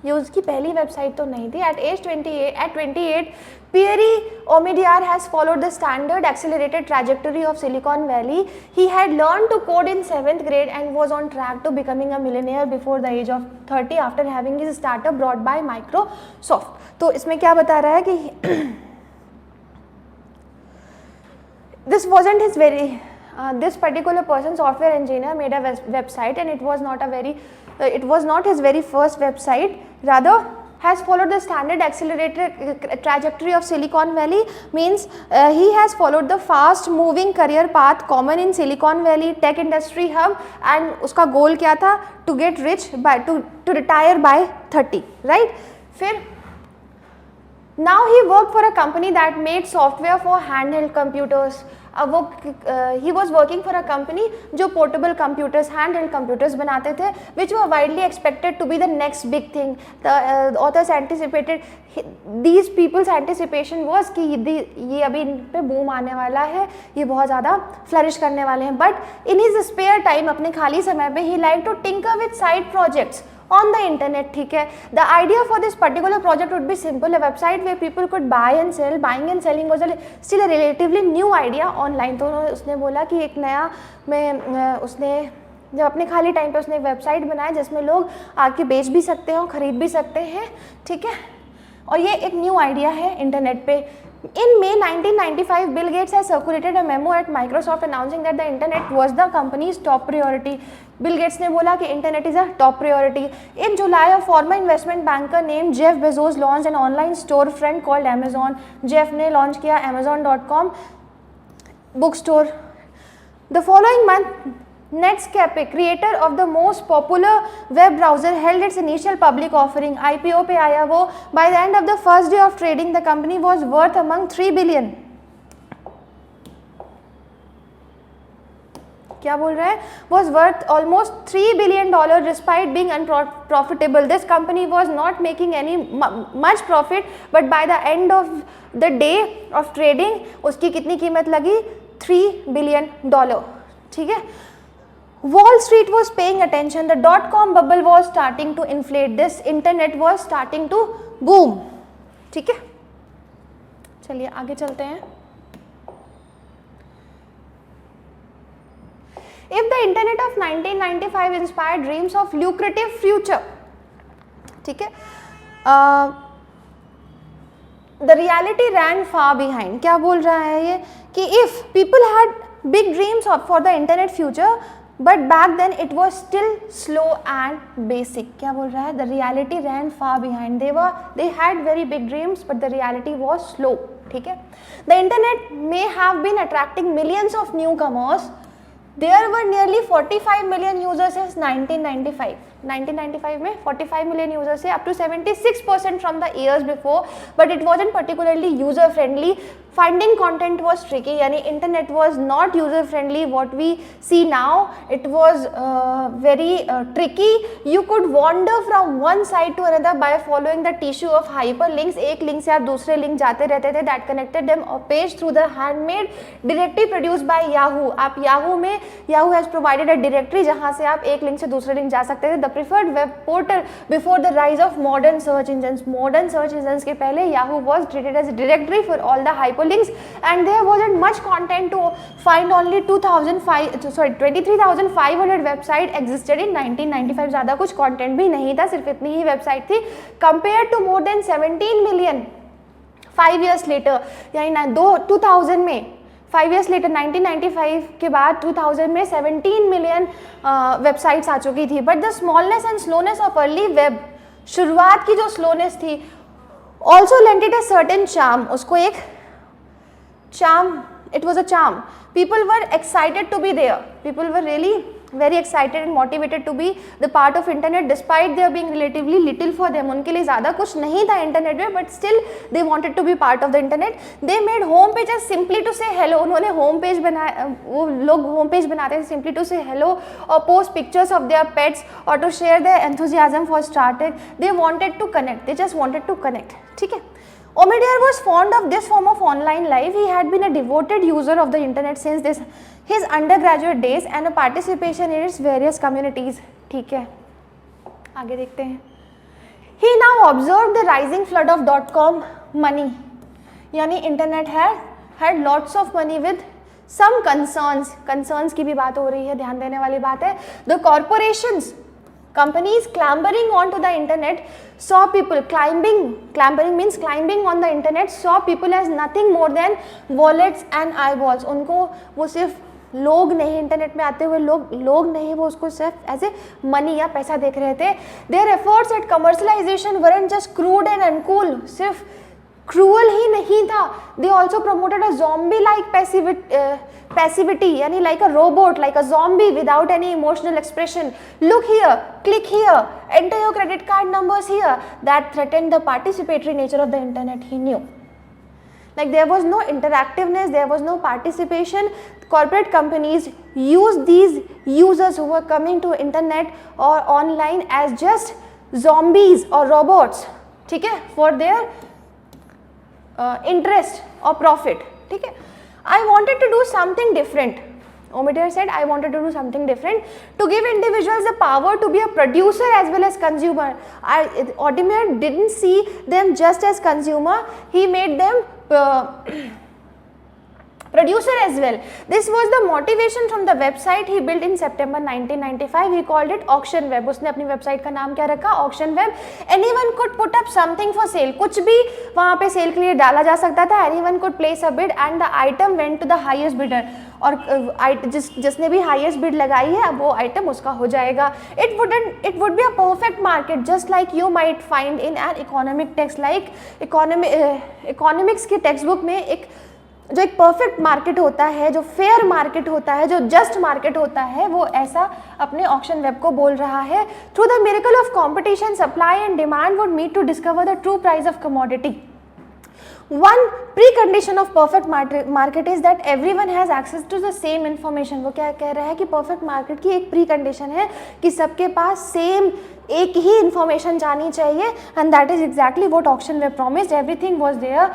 ये उसकी पहली वेबसाइट तो नहीं थी. At 28, Pierre Omidyar has followed the standard accelerated trajectory of Silicon Valley. He had learned to code in 7th grade and was on track to becoming a millionaire before the age of 30 after having his startup brought by Microsoft. तो इसमें क्या बता रहा है कि this wasn't his this particular person, software engineer, made a website, and it was not his very first website. Rather, has followed the standard accelerated trajectory of Silicon Valley. Means he has followed the fast moving career path common in Silicon Valley tech industry hub, and उसका goal क्या था? To get rich by to retire by 30, right? फिर Now he worked for a company that made software for handheld computers. अब वो he was working for a company जो portable computers, handheld computers बनाते थे, which were widely expected to be the next big thing. The authors anticipated, these people's anticipation was कि ये अभी इन पे boom आने वाला है, ये बहुत ज़्यादा फ्लरिश करने वाले हैं. But in his spare time, अपने खाली समय में he liked to tinker with side projects on the internet. ठीक है. The idea for this particular project would be simple, a website where people could buy and sell. Buying and selling was still a relatively new idea online. तो उसने बोला कि एक नया में उसने जब अपने खाली टाइम पे उसने एक वेबसाइट बनाया जिसमें लोग आके बेच भी सकते हैं और ख़रीद भी सकते हैं. ठीक है. और ये एक न्यू आइडिया है इंटरनेट पे. In May 1995, Bill Gates has circulated a memo at Microsoft announcing that the internet was the company's top priority. Bill Gates ने बोला कि internet is a top priority. In July, a former investment banker named Jeff Bezos launched an online storefront called Amazon. Jeff ने launch किया Amazon.com bookstore. The following month, Netscape, creator of the most popular web browser, held its initial public offering. IPO पे आया वो. By the end of the first day of trading, the company was worth among 3 billion. क्या बोल रहा है? Was worth almost $3 billion despite being unprofitable. This company was not making any much profit, but by the end of the day of trading, उसकी कितनी कीमत लगी? $3 billion. ठीक है. Wall Street was paying attention. The dot-com bubble was starting to inflate. This internet was starting to boom. ठीक है. चलिए आगे चलते हैं. If the internet of 1995 inspired dreams of lucrative future, ठीक है, the reality ran far behind. क्या बोल रहा है ये कि if people had big dreams for the internet future, but back then it was still slow and basic. क्या बोल रहा है? The reality ran far behind. They had very big dreams, but the reality was slow. ठीक है. The internet may have been attracting millions of newcomers. There were nearly 45 million users since 1995. 1995 में 45 million users से up to 76% from the years before, but it wasn't particularly user friendly. Finding content was tricky. यानी internet was not user friendly. What we see now, it was very tricky. You could wander from one side to another by following the tissue of hyperlinks. एक link से आप दूसरे link जाते रहते थे. That connected them a page through the handmade directory produced by Yahoo. आप Yahoo में Yahoo has provided a directory जहाँ से आप एक link से दूसरे link जा सकते थे. The preferred web portal before the rise of modern search engines. Modern search engines के पहले Yahoo was treated as a directory for all the hyperlinks. And there wasn't much content to find. Only 23,500 website existed in 1995. ज़्यादा कुछ content भी नहीं था, सिर्फ इतनी ही website थी. Compared to more than 17 million 5 years later, यानी 2000 में 5 years later 1995 के बाद 2000 में 17 million websites आ चुकी थी. But the smallness and slowness of early web, शुरुआत की जो slowness थी, also lent it a certain charm. उसको एक charm, it was a charm. People were excited to be there. People were really very excited and motivated to be the part of internet despite there being relatively little for them. उनके लिए ज़्यादा कुछ नहीं था internet में, but still they wanted to be part of the internet. They made home pages simply to say hello. उन्होंने home page बनाया, वो लोग home page बनाते थे simply to say hello or post pictures of their pets or to share their enthusiasm for Star Trek. They wanted to connect. They just wanted to connect. ठीक है. Omidyar was fond of this form of online life. He had been a devoted user of the internet since his undergraduate days and a participation in its various communities. ठीक है, आगे देखते हैं. He now observed the rising flood of .com money. यानी internet had lots of money with some concerns की भी बात हो रही है, ध्यान देने वाली बात है. The corporations, companies clambering onto the internet saw people clambering means climbing on the internet, saw people as nothing more than wallets and eyeballs. उनको वो सिर्फ लोग नहीं, इंटरनेट में आते हुए लोग नहीं, वो उसको सिर्फ एज ए मनी या पैसा देख रहे थे. Their efforts at commercialization weren't just crude and uncool. सिर्फ क्रूअल ही नहीं था, they also promoted a zombie like passivity, यानी like a robot, like a zombie without any emotional expression. Look here, click here, enter your credit card numbers here. That threatened the participatory nature of the internet, he knew. Like there was no interactiveness, there was no participation. Corporate companies use these users who were coming to internet or online as just zombies or robots, ठीक है, for their interest or profit, ठीक है. I wanted to do something different. Omidyar said, I wanted to do something different to give individuals the power to be a producer as well as consumer. Omidyar didn't see them just as consumer, he made them producer as well. This was the motivation from the website he built in September 1995. He called it Auction Web. उसने अपनी website का नाम क्या रखा? Auction Web. Anyone could put up something for sale. कुछ भी वहाँ पे सेल के लिए डाला जा सकता था. Anyone could place a bid and the item went to the highest bidder. और जिसने भी highest bid लगाई है अब वो item उसका हो जाएगा. It would be a perfect market just like you might find in an economic text like economics की textbook में एक जो एक परफेक्ट मार्केट होता है, जो फेयर मार्केट होता है, जो जस्ट मार्केट होता है, वो ऐसा अपने ऑक्शन वेब को बोल रहा है. Through the miracle of competition supply and demand would meet to discover the true price of commodity. One precondition of perfect market is that everyone has access to the same information. वो क्या कह रहा है कि perfect market की एक pre condition है कि सबके पास सेम एक ही इन्फॉर्मेशन जानी चाहिए. And that is exactly what auction web promised. Everything was there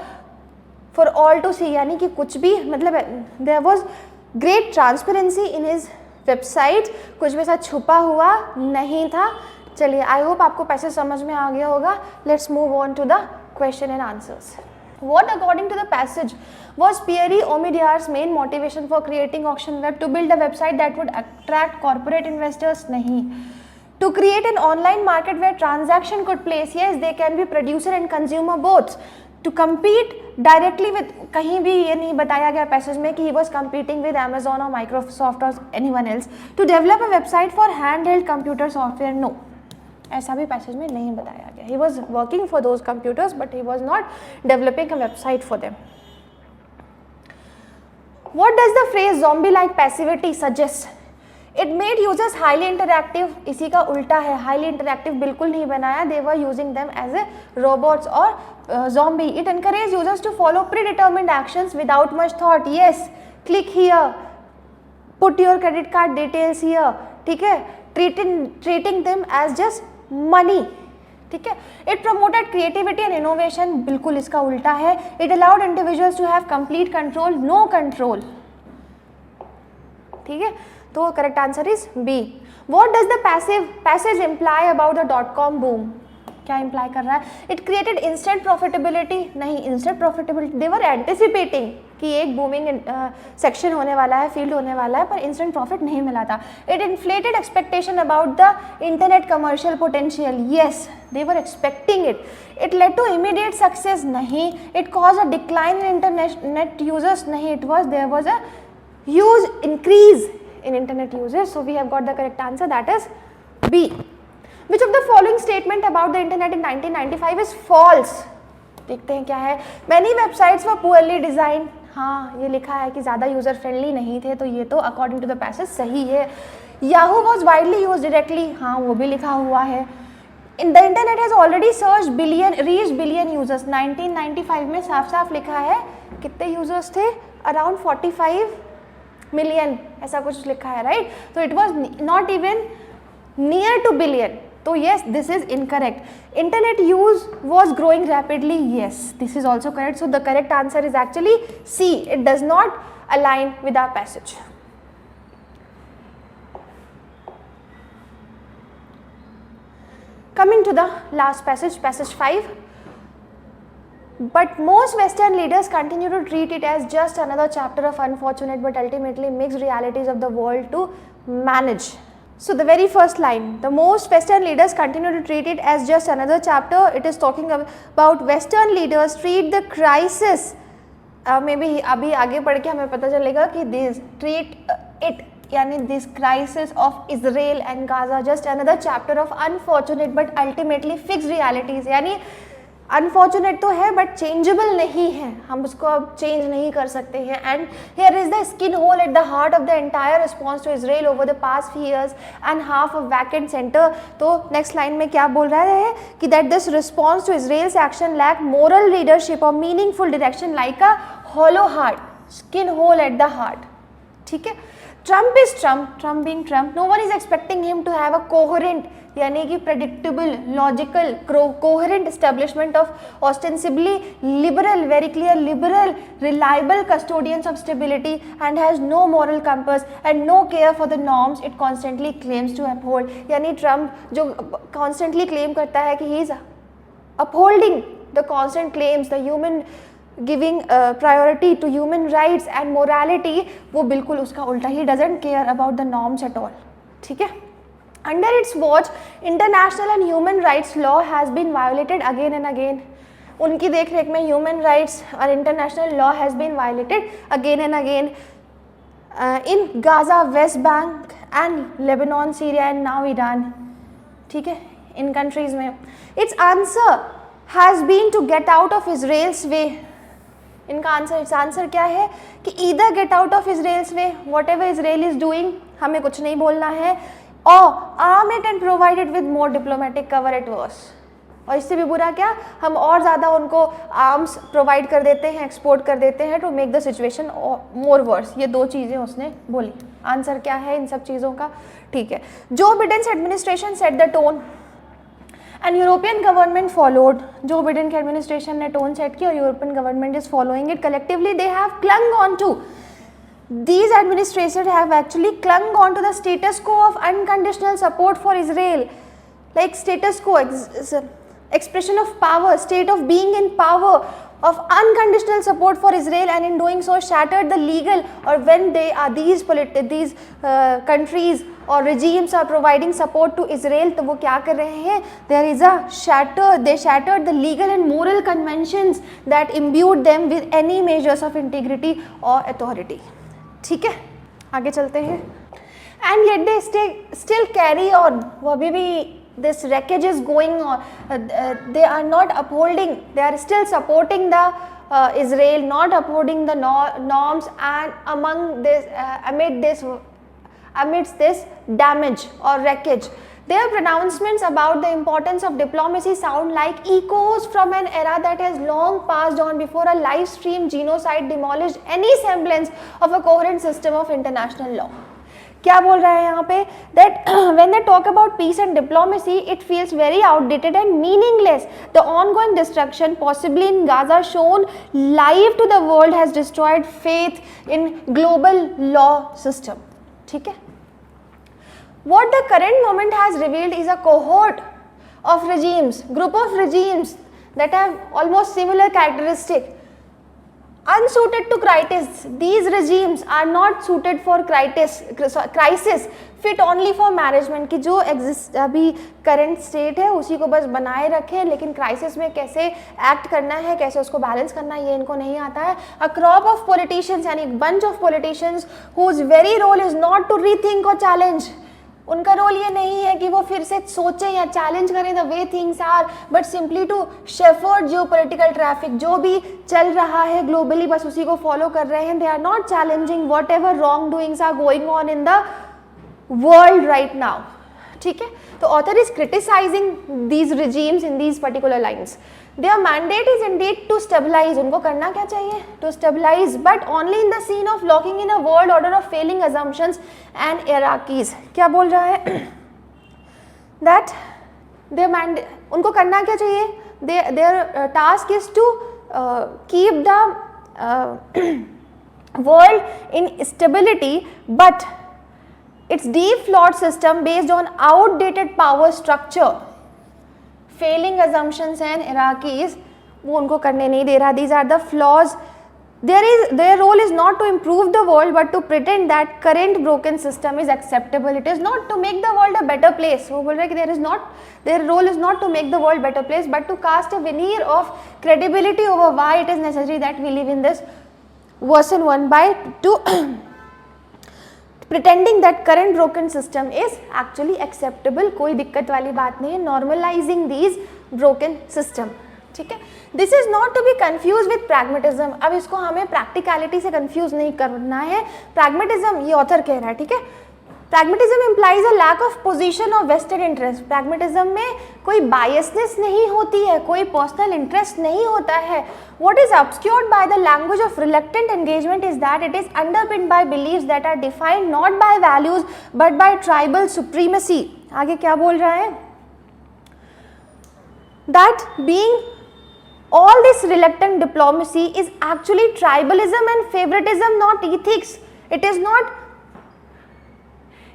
for all to see, यानी कि कुछ भी मतलब there was great transparency in his website. कुछ भी ऐसा छुपा हुआ नहीं था. चलिए, आई होप आपको पैसे समझ में आ गया होगा. Let's move on to the question and answers. What according to the passage was Pierre Omidyar's main motivation for creating Auction Web? To build a website that would attract corporate investors? नहीं. To create an online market where transaction could place? Yes, they can be producer and consumer both. To compete directly with, कहीं भी ये नहीं बताया गया passage में कि he was competing with Amazon or Microsoft or anyone else. To develop a website for handheld computer software? No. ऐसा भी पैसेज में नहीं बताया गया. He was working for those computers but he was not developing a website for them. What does the phrase zombie like passivity suggest? It made users highly interactive. इसी का उल्टा है, highly interactive बिल्कुल नहीं बनाया. They were using them as a robots or zombie. It encouraged users to follow predetermined actions without much thought. Yes, click here, put your credit card details here, ठीक है. Treating them as just money, ठीक है. It promoted creativity and innovation. बिल्कुल इसका उल्टा है. It allowed individuals to have complete control, no control, ठीक है. तो correct answer is B. What does the passage imply about the .com boom? क्या इम्प्लाई कर रहा है? It created instant profitability? नहीं, इंस्टेंट प्रॉफिटेबिलिटी दे वर एंटिसिपेटिंग कि एक बूमिंग सेक्शन होने वाला है, फील्ड होने वाला है, पर इंस्टेंट प्रॉफिट नहीं मिला था. It inflated expectation about the internet commercial potential? Yes, they were expecting it. It led to immediate success? नहीं. It cause a decline in internet users? नहीं. It was there was a huge increase in internet users. So we have got the correct answer, that is B. Which of the following statement about the internet in 1995 is false? देखते हैं क्या है. Many websites were poorly designed. हाँ, ये लिखा है कि ज़्यादा यूज़र फ्रेंडली नहीं थे, तो ये तो अकॉर्डिंग टू द पैसेज सही है. Yahoo was widely used directly? हाँ, वो भी लिखा हुआ है. In the internet has already reached billion users. 1995 में साफ साफ लिखा है कितने यूजर्स थे? अराउंड 45 मिलियन ऐसा कुछ लिखा है, राइट. तो it was not even near to billion. तो yes, this is incorrect. Internet use was growing rapidly? Yes, this is also correct. So the correct answer is actually C. It does not align with our passage. Coming to the last passage, passage 5. But most Western leaders continue to treat it as just another chapter of unfortunate but ultimately mixed realities of the world to manage. So the very first line, the most Western leaders continue to treat it as just another chapter. It is talking about Western leaders treat the crisis. Maybe अभी आगे पढ़ के हमें पता चलेगा कि this treat it, यानी this crisis of Israel and Gaza just another chapter of unfortunate but ultimately fixed realities. यानी अनफॉर्चुनेट तो है बट चेंजेबल नहीं है, हम उसको अब चेंज नहीं कर सकते हैं. And here is the skin hole at the heart of the entire response to Israel over the past few years and half of vacant centre. तो नेक्स्ट लाइन में क्या बोल रहा है कि that this response to Israel's action lack moral leadership और meaningful direction like a hollow heart, skin hole at the heart. ठीक है. Trump is Trump, Trump being Trump, no one is expecting him to have a coherent, यानी कि predictable, logical, coherent establishment of ostensibly liberal, very clear liberal, reliable custodians of stability and has no moral compass and no care for the norms it constantly claims to uphold. यानी Trump जो constantly claim करता है कि he is upholding the constant claims, the human giving priority to human rights and morality, वो बिल्कुल उसका उल्टा. He doesn't care about the norms at all. ठीक है. Under its watch international and human rights law has been violated again and again. उनकी देख रेख में ह्यूमन राइट्स और international law has been violated again and again in Gaza, West Bank and Lebanon, Syria and now Iran. ठीक है. इन countries में it's answer has been to get out of Israel's way. इनका answer क्या है कि either get out of Israel's way, whatever Israel is doing हमें कुछ नहीं बोलना है, और arm it and provided with more diplomatic cover at worse. और इससे भी बुरा क्या, हम और ज़्यादा उनको आर्म्स प्रोवाइड कर देते हैं, एक्सपोर्ट कर देते हैं to make the situation more worse. ये दो चीज़ें उसने बोली. आंसर क्या है इन सब चीज़ों का? ठीक है. Joe Biden's administration set the tone and European government followed. Joe Biden के एडमिनिस्ट्रेशन ने टोन सेट किया और European government is following it. Collectively they have clung on to, these administrators have actually clung on to the status quo of unconditional support for Israel, like status quo, expression of power, state of being in power, of unconditional support for Israel, and in doing so shattered the legal, or when they are these countries or regimes are providing support to Israel, तो वो क्या कर रहे हैं? There is a they shattered the legal and moral conventions that imbued them with any measures of integrity or authority. ठीक है. आगे चलते हैं. And yet they still carry on. वो अभी भी this wreckage is going on. They are not upholding, they are still supporting the Israel, not upholding the norms, and amidst this damage or wreckage. Their pronouncements about the importance of diplomacy sound like echoes from an era that has long passed on, before a live stream genocide demolished any semblance of a coherent system of international law. क्या बोल रहा है यहाँ पे? That when they talk about peace and diplomacy, it feels very outdated and meaningless. The ongoing destruction, possibly in Gaza, shown live to the world, has destroyed faith in global law system. ठीक है. What the current moment has revealed is a cohort of regimes, group of regimes that have almost similar characteristics, unsuited to crisis. These regimes are not suited for crisis, fit only for management. कि जो अभी current state है उसी को बस बनाए रखें, लेकिन crisis में कैसे act करना है, कैसे उसको balance करना है, ये इनको नहीं आता है. A crop of politicians, यानी एक bunch of politicians whose very role is not to rethink or challenge. उनका रोल ये नहीं है कि वो फिर से सोचें या चैलेंज करें the way things are, but simply to shepherd geopolitical traffic. जो भी चल रहा है ग्लोबली बस उसी को फॉलो कर रहे हैं. They are not challenging whatever wrong doings are going on in the world right now. ठीक है. तो author is criticising these regimes in these particular lines. Their mandate is indeed to stabilize. उनको करना क्या चाहिए? To stabilize, but only in the scene of locking in a world order of failing assumptions and hierarchies. क्या बोल रहा है? That their mandate, उनको करना क्या चाहिए? Their task is to keep the world in stability, but its deep flawed system based on outdated power structure, failing assumptions and hierarchies, वो उनको करने नहीं दे रहा. These are the flaws. Their role is not to improve the world, but to pretend that current broken system is acceptable. It is not to make the world a better place. वो बोल रहे हैं कि their role is not to make the world better place, but to cast a veneer of credibility over why it is necessary that we live in this version 1 by 2. Pretending that current broken system is actually acceptable. कोई दिक्कत वाली बात नहीं है. Normalizing these broken system. ठीक है। This is not to be confuse with pragmatism, अब इसको हमें प्रैक्टिकलिटी से कंफ्यूज नहीं करना है। प्रैग्मेटिज्म ये ऑथर कह रहा है, ठीक है। Pragmatism implies a lack of position of vested interest. Pragmatism में कोई बायसनेस नहीं होती है, कोई पर्सनल इंटरेस्ट नहीं होता है। What is obscured by the language of reluctant engagement is that it is underpinned by beliefs that are defined not by values but by tribal supremacy. आगे क्या बोल रहा है? That being all this reluctant diplomacy is actually tribalism and favoritism, not ethics. It is not,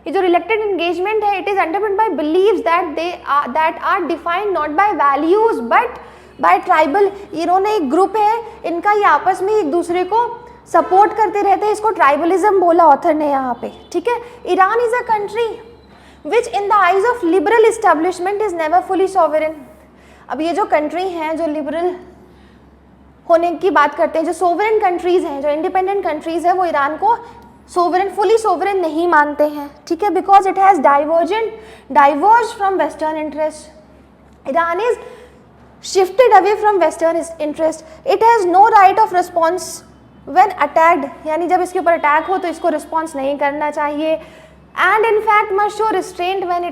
ये जो reluctant engagement है, it is underpinned by beliefs that are defined not by values but by tribal. इन्होंने एक group है, इनका ये आपस में एक दूसरे को सपोर्ट करते रहते हैं, इसको ट्राइबलिज्म बोला ऑथर ने यहाँ पे, ठीक है। Iran is a country which in the eyes of liberal establishment is never fully sovereign. अब ये जो कंट्री हैं जो लिबरल होने की बात करते हैं, जो सोवरेन कंट्रीज हैं, जो इंडिपेंडेंट कंट्रीज है, वो ईरान को सोवरेन, फुली सोवरेन नहीं मानते हैं, ठीक है। Because it has diverge from western interest. Iran is shifted away from western interest. It has no right of response when attacked, यानी जब इसके ऊपर अटैक हो तो इसको रिस्पॉन्स नहीं करना चाहिए। and in fact must show restraint when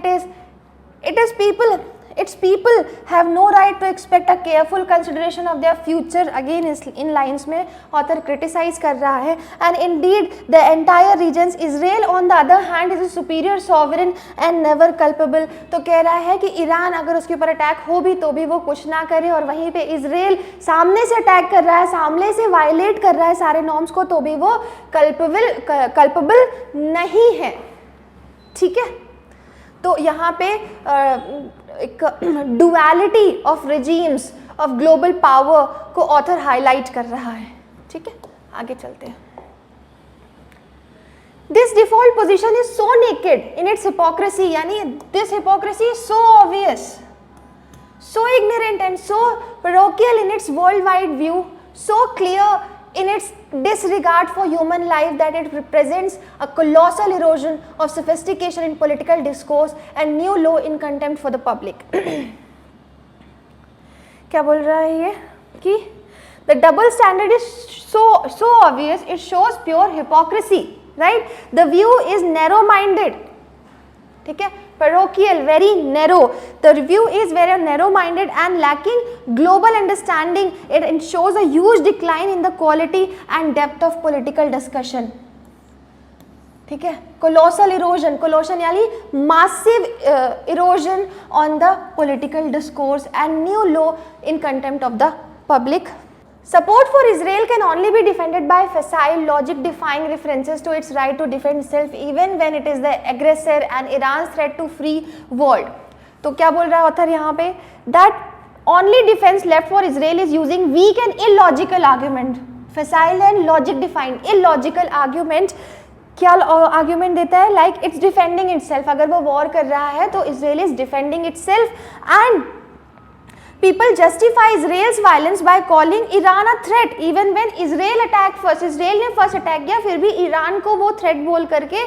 its people have no right to expect a careful consideration of their future. Again in lines में author criticize कर रहा है, and indeed the entire regions, Israel on the other hand is a superior sovereign and never culpable. तो कह रहा है कि Iran अगर उसके ऊपर अटैक हो भी तो भी वो कुछ ना करे, और वहीं पे इजराइल सामने से अटैक कर रहा है, सामने से वायलेट कर रहा है सारे नॉर्म्स को, तो भी वो कल्पेबल नहीं है, ठीक है। तो यहाँ पे एक duality of regimes of global power को ऑथर हाईलाइट कर रहा है, ठीक है। आगे चलते हैं। This default position is so naked in its hypocrisy, यानी this hypocrisy is so obvious, so ignorant and so parochial in its world wide view, so clear in its disregard for human life that it represents a colossal erosion of sophistication in political discourse and new low in contempt for the public. क्या बोल रहा है ये कि the double standard is so obvious, it shows pure hypocrisy, right? The view is narrow minded, ठीक है, parochial, very narrow. The review is very narrow minded and lacking global understanding. It shows a huge decline in the quality and depth of political discussion, ठीक है। colossal erosion यानी massive erosion on the political discourse and new low in contempt of the public. Support for Israel can only be defended by facile, logic-defying references to its right to defend itself even when it is the aggressor and Iran's threat to free world. तो क्या बोल रहा है author यहाँ पे? That only defense left for Israel is using weak and illogical argument. Facile and logic-defying, illogical argument. क्या argument देता है? Like it's defending itself. अगर वो वॉर कर रहा है तो Israel is defending itself and people justify Israel's violence by calling Iran a threat even when Israel attacked first. Israel ने फर्स्ट अटैक किया, फिर भी ईरान को वो थ्रेट बोल करके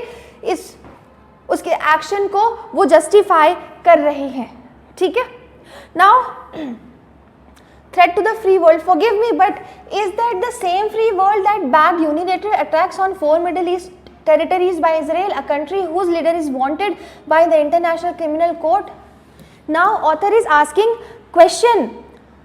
उसके एक्शन को वो जस्टिफाई कर रही हैं, ठीक है। Now threat to the free world, forgive me, but is that the same free world that backed unilateral attacks on 4 Middle East territories by Israel, a country whose leader is wanted by the International Criminal Court? Now author is asking question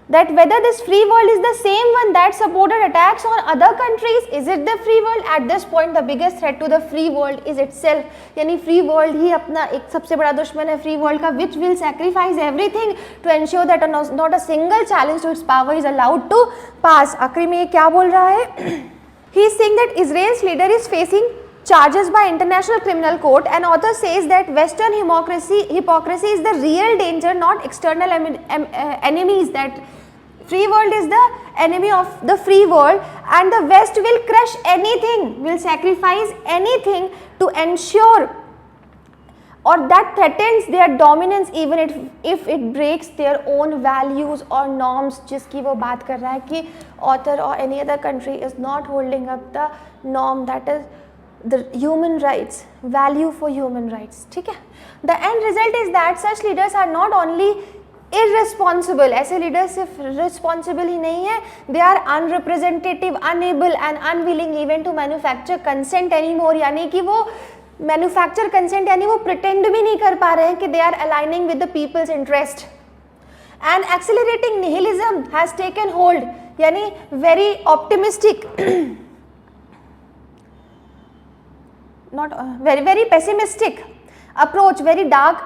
that whether this free world is the same one that supported attacks on other countries. Is it the free world? At this point the biggest threat to the free world is itself, यानी free world ही अपना एक सबसे बड़ा दुश्मन है free world का, which will sacrifice everything to ensure that not a single challenge to its power is allowed to pass. आखिरी में ये क्या बोल रहा है? He is saying that Israel's leader is facing charges by International Criminal Court, and author says that Western hypocrisy is the real danger, not external enemies. That free world is the enemy of the free world, and the West will crush anything, will sacrifice anything to ensure, or that threatens their dominance even if it breaks their own values or norms. जिसकी वो बात कर रहा है कि author or any other country is not holding up the norm, that is the human rights, value for human rights, ठीक है। The end result is that such leaders are not only irresponsible, ऐसे leader सिर्फ responsible ही नहीं है, they are unrepresentative, unable and unwilling even to manufacture consent any more, यानी कि वो मैन्युफैक्चर कंसेंट यानी वो प्रिटेंड भी नहीं कर पा रहे हैं कि they are aligning with the people's interest. And accelerating nihilism has taken hold, यानी very optimistic, not very pessimistic approach, very dark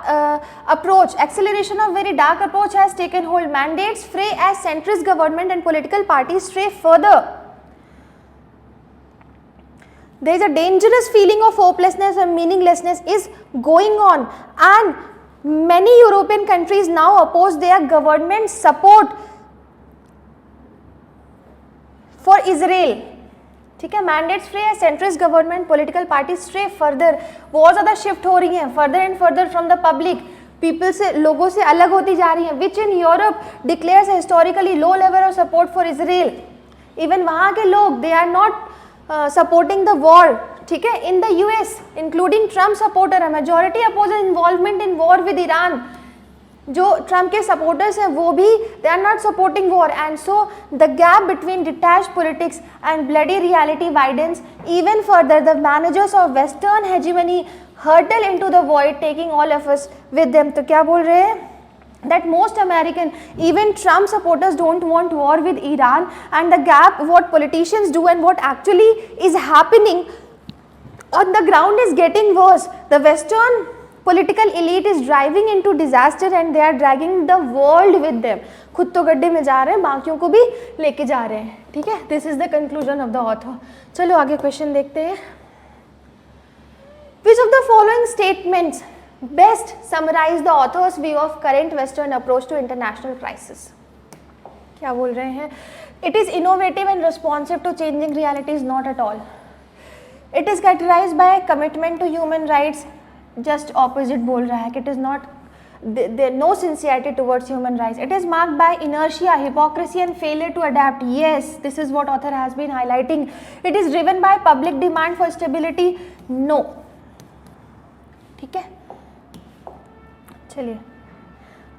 approach, acceleration of very dark approach has taken hold. Mandates fray as centrist government and political parties stray further. There is a dangerous feeling of hopelessness and meaninglessness is going on, and many European countries now oppose their government support for Israel. ठीक है, mandates free है, centrist government, political party stray further, बहुत ज़्यादा shift हो रही हैं further and further from the public, people से, लोगों से अलग होती जा रही हैं, which in Europe declares historically low level of support for Israel. Even वहाँ के लोग they are not supporting the war. ठीक है, in the US including Trump supporter, majority opposes involvement in war with Iran. जो Trump के supporters हैं वो भी they are not supporting war, and so the gap between detach politics and bloody reality widens even further. The managers of western hegemony hurtle into the void taking all of us with them. तो क्या बोल रहे हैं, that most American, even Trump supporters don't want war with Iran, and the gap what politicians do and what actually is happening on the ground is getting worse. The Western political elite is driving into disaster and they are dragging the world with them. खुद तो गड्ढे में जा रहे हैं, बाकियों को भी लेके जा रहे हैं. ठीक है, this is the conclusion of the author. चलो आगे क्वेश्चन देखते हैं. Which of the following statements best summarize the author's view of current Western approach to international crisis? क्या बोल रहे हैं, it is innovative and responsive to changing realities, not at all. It is characterized by commitment to human rights, just opposite बोल रहा है कि it is not, there no sincerity towards human rights. It is marked by inertia, hypocrisy and failure to adapt. Yes, this is what author has been highlighting. It is driven by public demand for stability. No. ठीक है, चलिए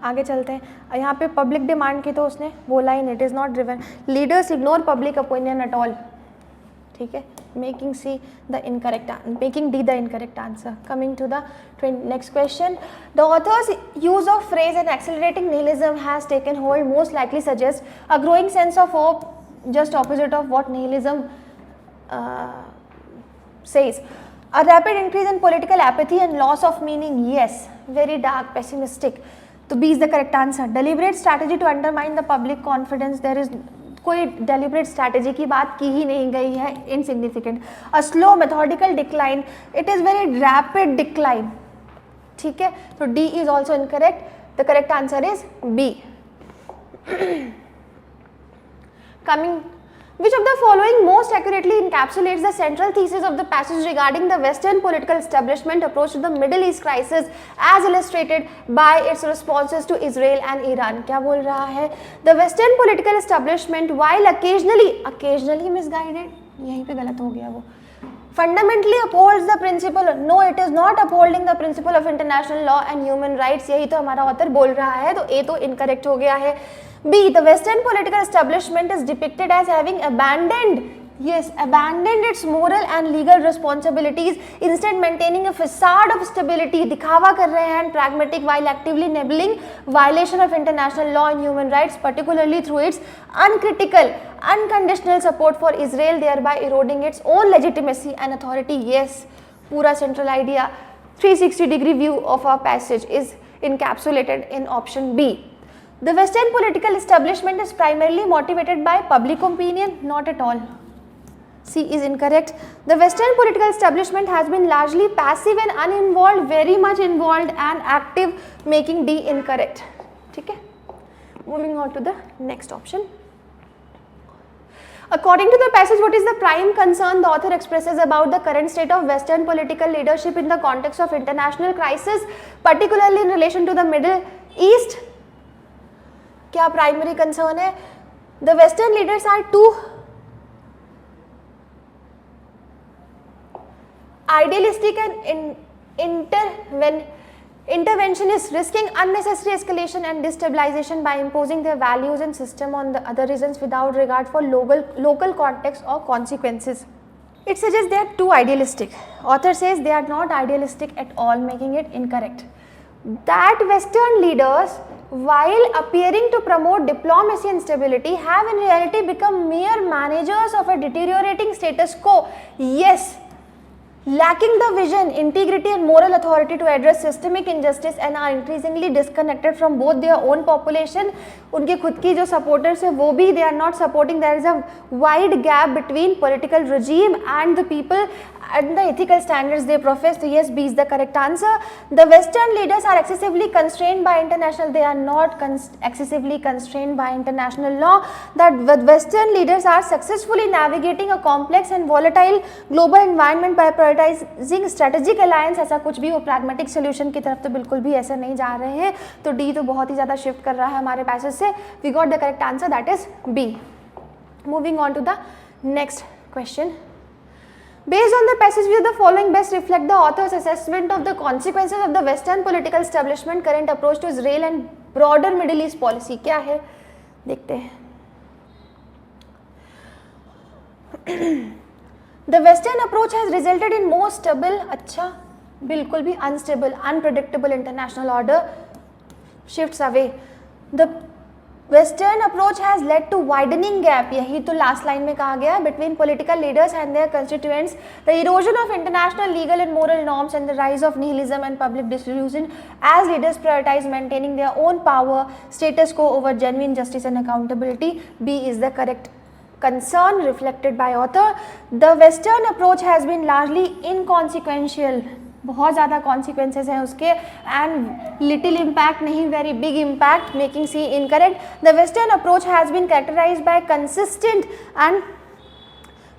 आगे चलते हैं. यहाँ पे public demand की तो उसने बोला ही नहीं, it is not driven. Leaders ignore public opinion at all. ठीक है, making C the incorrect, making D the incorrect answer. Coming to the next question. The authors use of phrase and accelerating nihilism has taken hold most likely suggest a growing sense of hope, just opposite of what nihilism says. A rapid increase in political apathy and loss of meaning. Yes, very dark, pessimistic. तो B is the correct answer. Deliberate strategy to undermine the public confidence. There is कोई deliberate strategy की बात की ही नहीं गई है. Insignificant. A slow methodical decline. It is very rapid decline. ठीक है, तो D is also incorrect. The correct answer is B. Coming. Which of the following most accurately encapsulates the central thesis of the passage regarding the Western political establishment approach to the Middle East crisis as illustrated by its responses to Israel and Iran? क्या बोल रहा है, the Western political establishment while occasionally misguided, यहीं पे गलत हो गया वो, fundamentally upholds the principle, no it is not upholding the principle of international law and human rights. यही तो हमारा ऑथर बोल रहा है, तो A तो incorrect हो गया है. B, the Western political establishment is depicted as having abandoned its moral and legal responsibilities, instead maintaining a facade of stability. दिखावा कर रहे हैं, pragmatic while actively enabling violation of international law and human rights, particularly through its uncritical, unconditional support for Israel, thereby eroding its own legitimacy and authority. Yes, पूरा central idea, 360-degree view of our passage is encapsulated in option B. The Western political establishment is primarily motivated by public opinion. Not at all. C is incorrect. The Western political establishment has been largely passive and uninvolved, very much involved and active, making D incorrect. ठीक है? Moving on to the next option. According to the passage, what is the prime concern the author expresses about the current state of Western political leadership in the context of international crisis, particularly in relation to the Middle East? क्या primary concern है? The western leaders are too idealistic and Interventionists risking unnecessary escalation and destabilization by imposing their values and system on the other regions without regard for local context or consequences. It suggests they are too idealistic. Author says they are not idealistic at all, making it incorrect. That Western leaders, while appearing to promote diplomacy and stability, have in reality become mere managers of a deteriorating status quo. Yes, lacking the vision, integrity and moral authority to address systemic injustice and are increasingly disconnected from both their own population. उनके खुद की जो supporters है वो भी they are not supporting. There is a wide gap between political regime and the people and the ethical standards they profess. So yes, B is the correct answer. The Western leaders are excessively constrained by international. They are not excessively constrained by international law. That Western leaders are successfully navigating a complex and volatile global environment by prioritizing strategic alliance. ऐसा कुछ भी वो pragmatic solution की तरफ तो बिल्कुल भी ऐसा नहीं जा रहे हैं. तो D तो बहुत ही ज़्यादा shift कर रहा है हमारे पैसेज से. We got the correct answer, that is B. Moving on to the next question. Based on the passage view, the following best reflect the author's assessment of the consequences of the Western political establishment current approach to Israel and broader Middle East policy. क्या है देखते हैं. The Western approach has resulted in more stable, अच्छा बिल्कुल भी unstable, unpredictable international order shifts away. The Western approach has led to widening gap, यही तो last line में कहा गया, between political leaders and their constituents, the erosion of international legal and moral norms and the rise of nihilism and public disillusion as leaders prioritize maintaining their own power, status quo over genuine justice and accountability. B is the correct concern reflected by author. The Western approach has been largely inconsequential. बहुत ज़्यादा consequences हैं उसके and little impact नहीं, very big impact, making C incorrect. The Western approach has been characterized by consistent and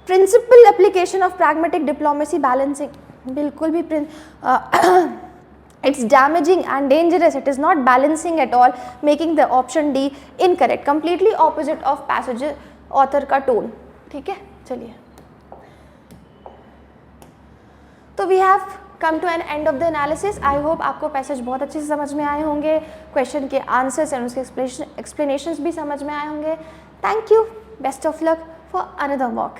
principled application of pragmatic diplomacy balancing. बिल्कुल भी it's damaging and dangerous. It is not balancing at all, making the option D incorrect. Completely opposite of passage author का tone. ठीक है, चलिए. तो we have come to an end of the analysis. I hope आपको passage बहुत अच्छे से समझ में आए होंगे, क्वेश्चन के आंसर्स एंड उसके एक्सप्लेनेशंस भी समझ में आए होंगे. Thank you, best of luck for another mock.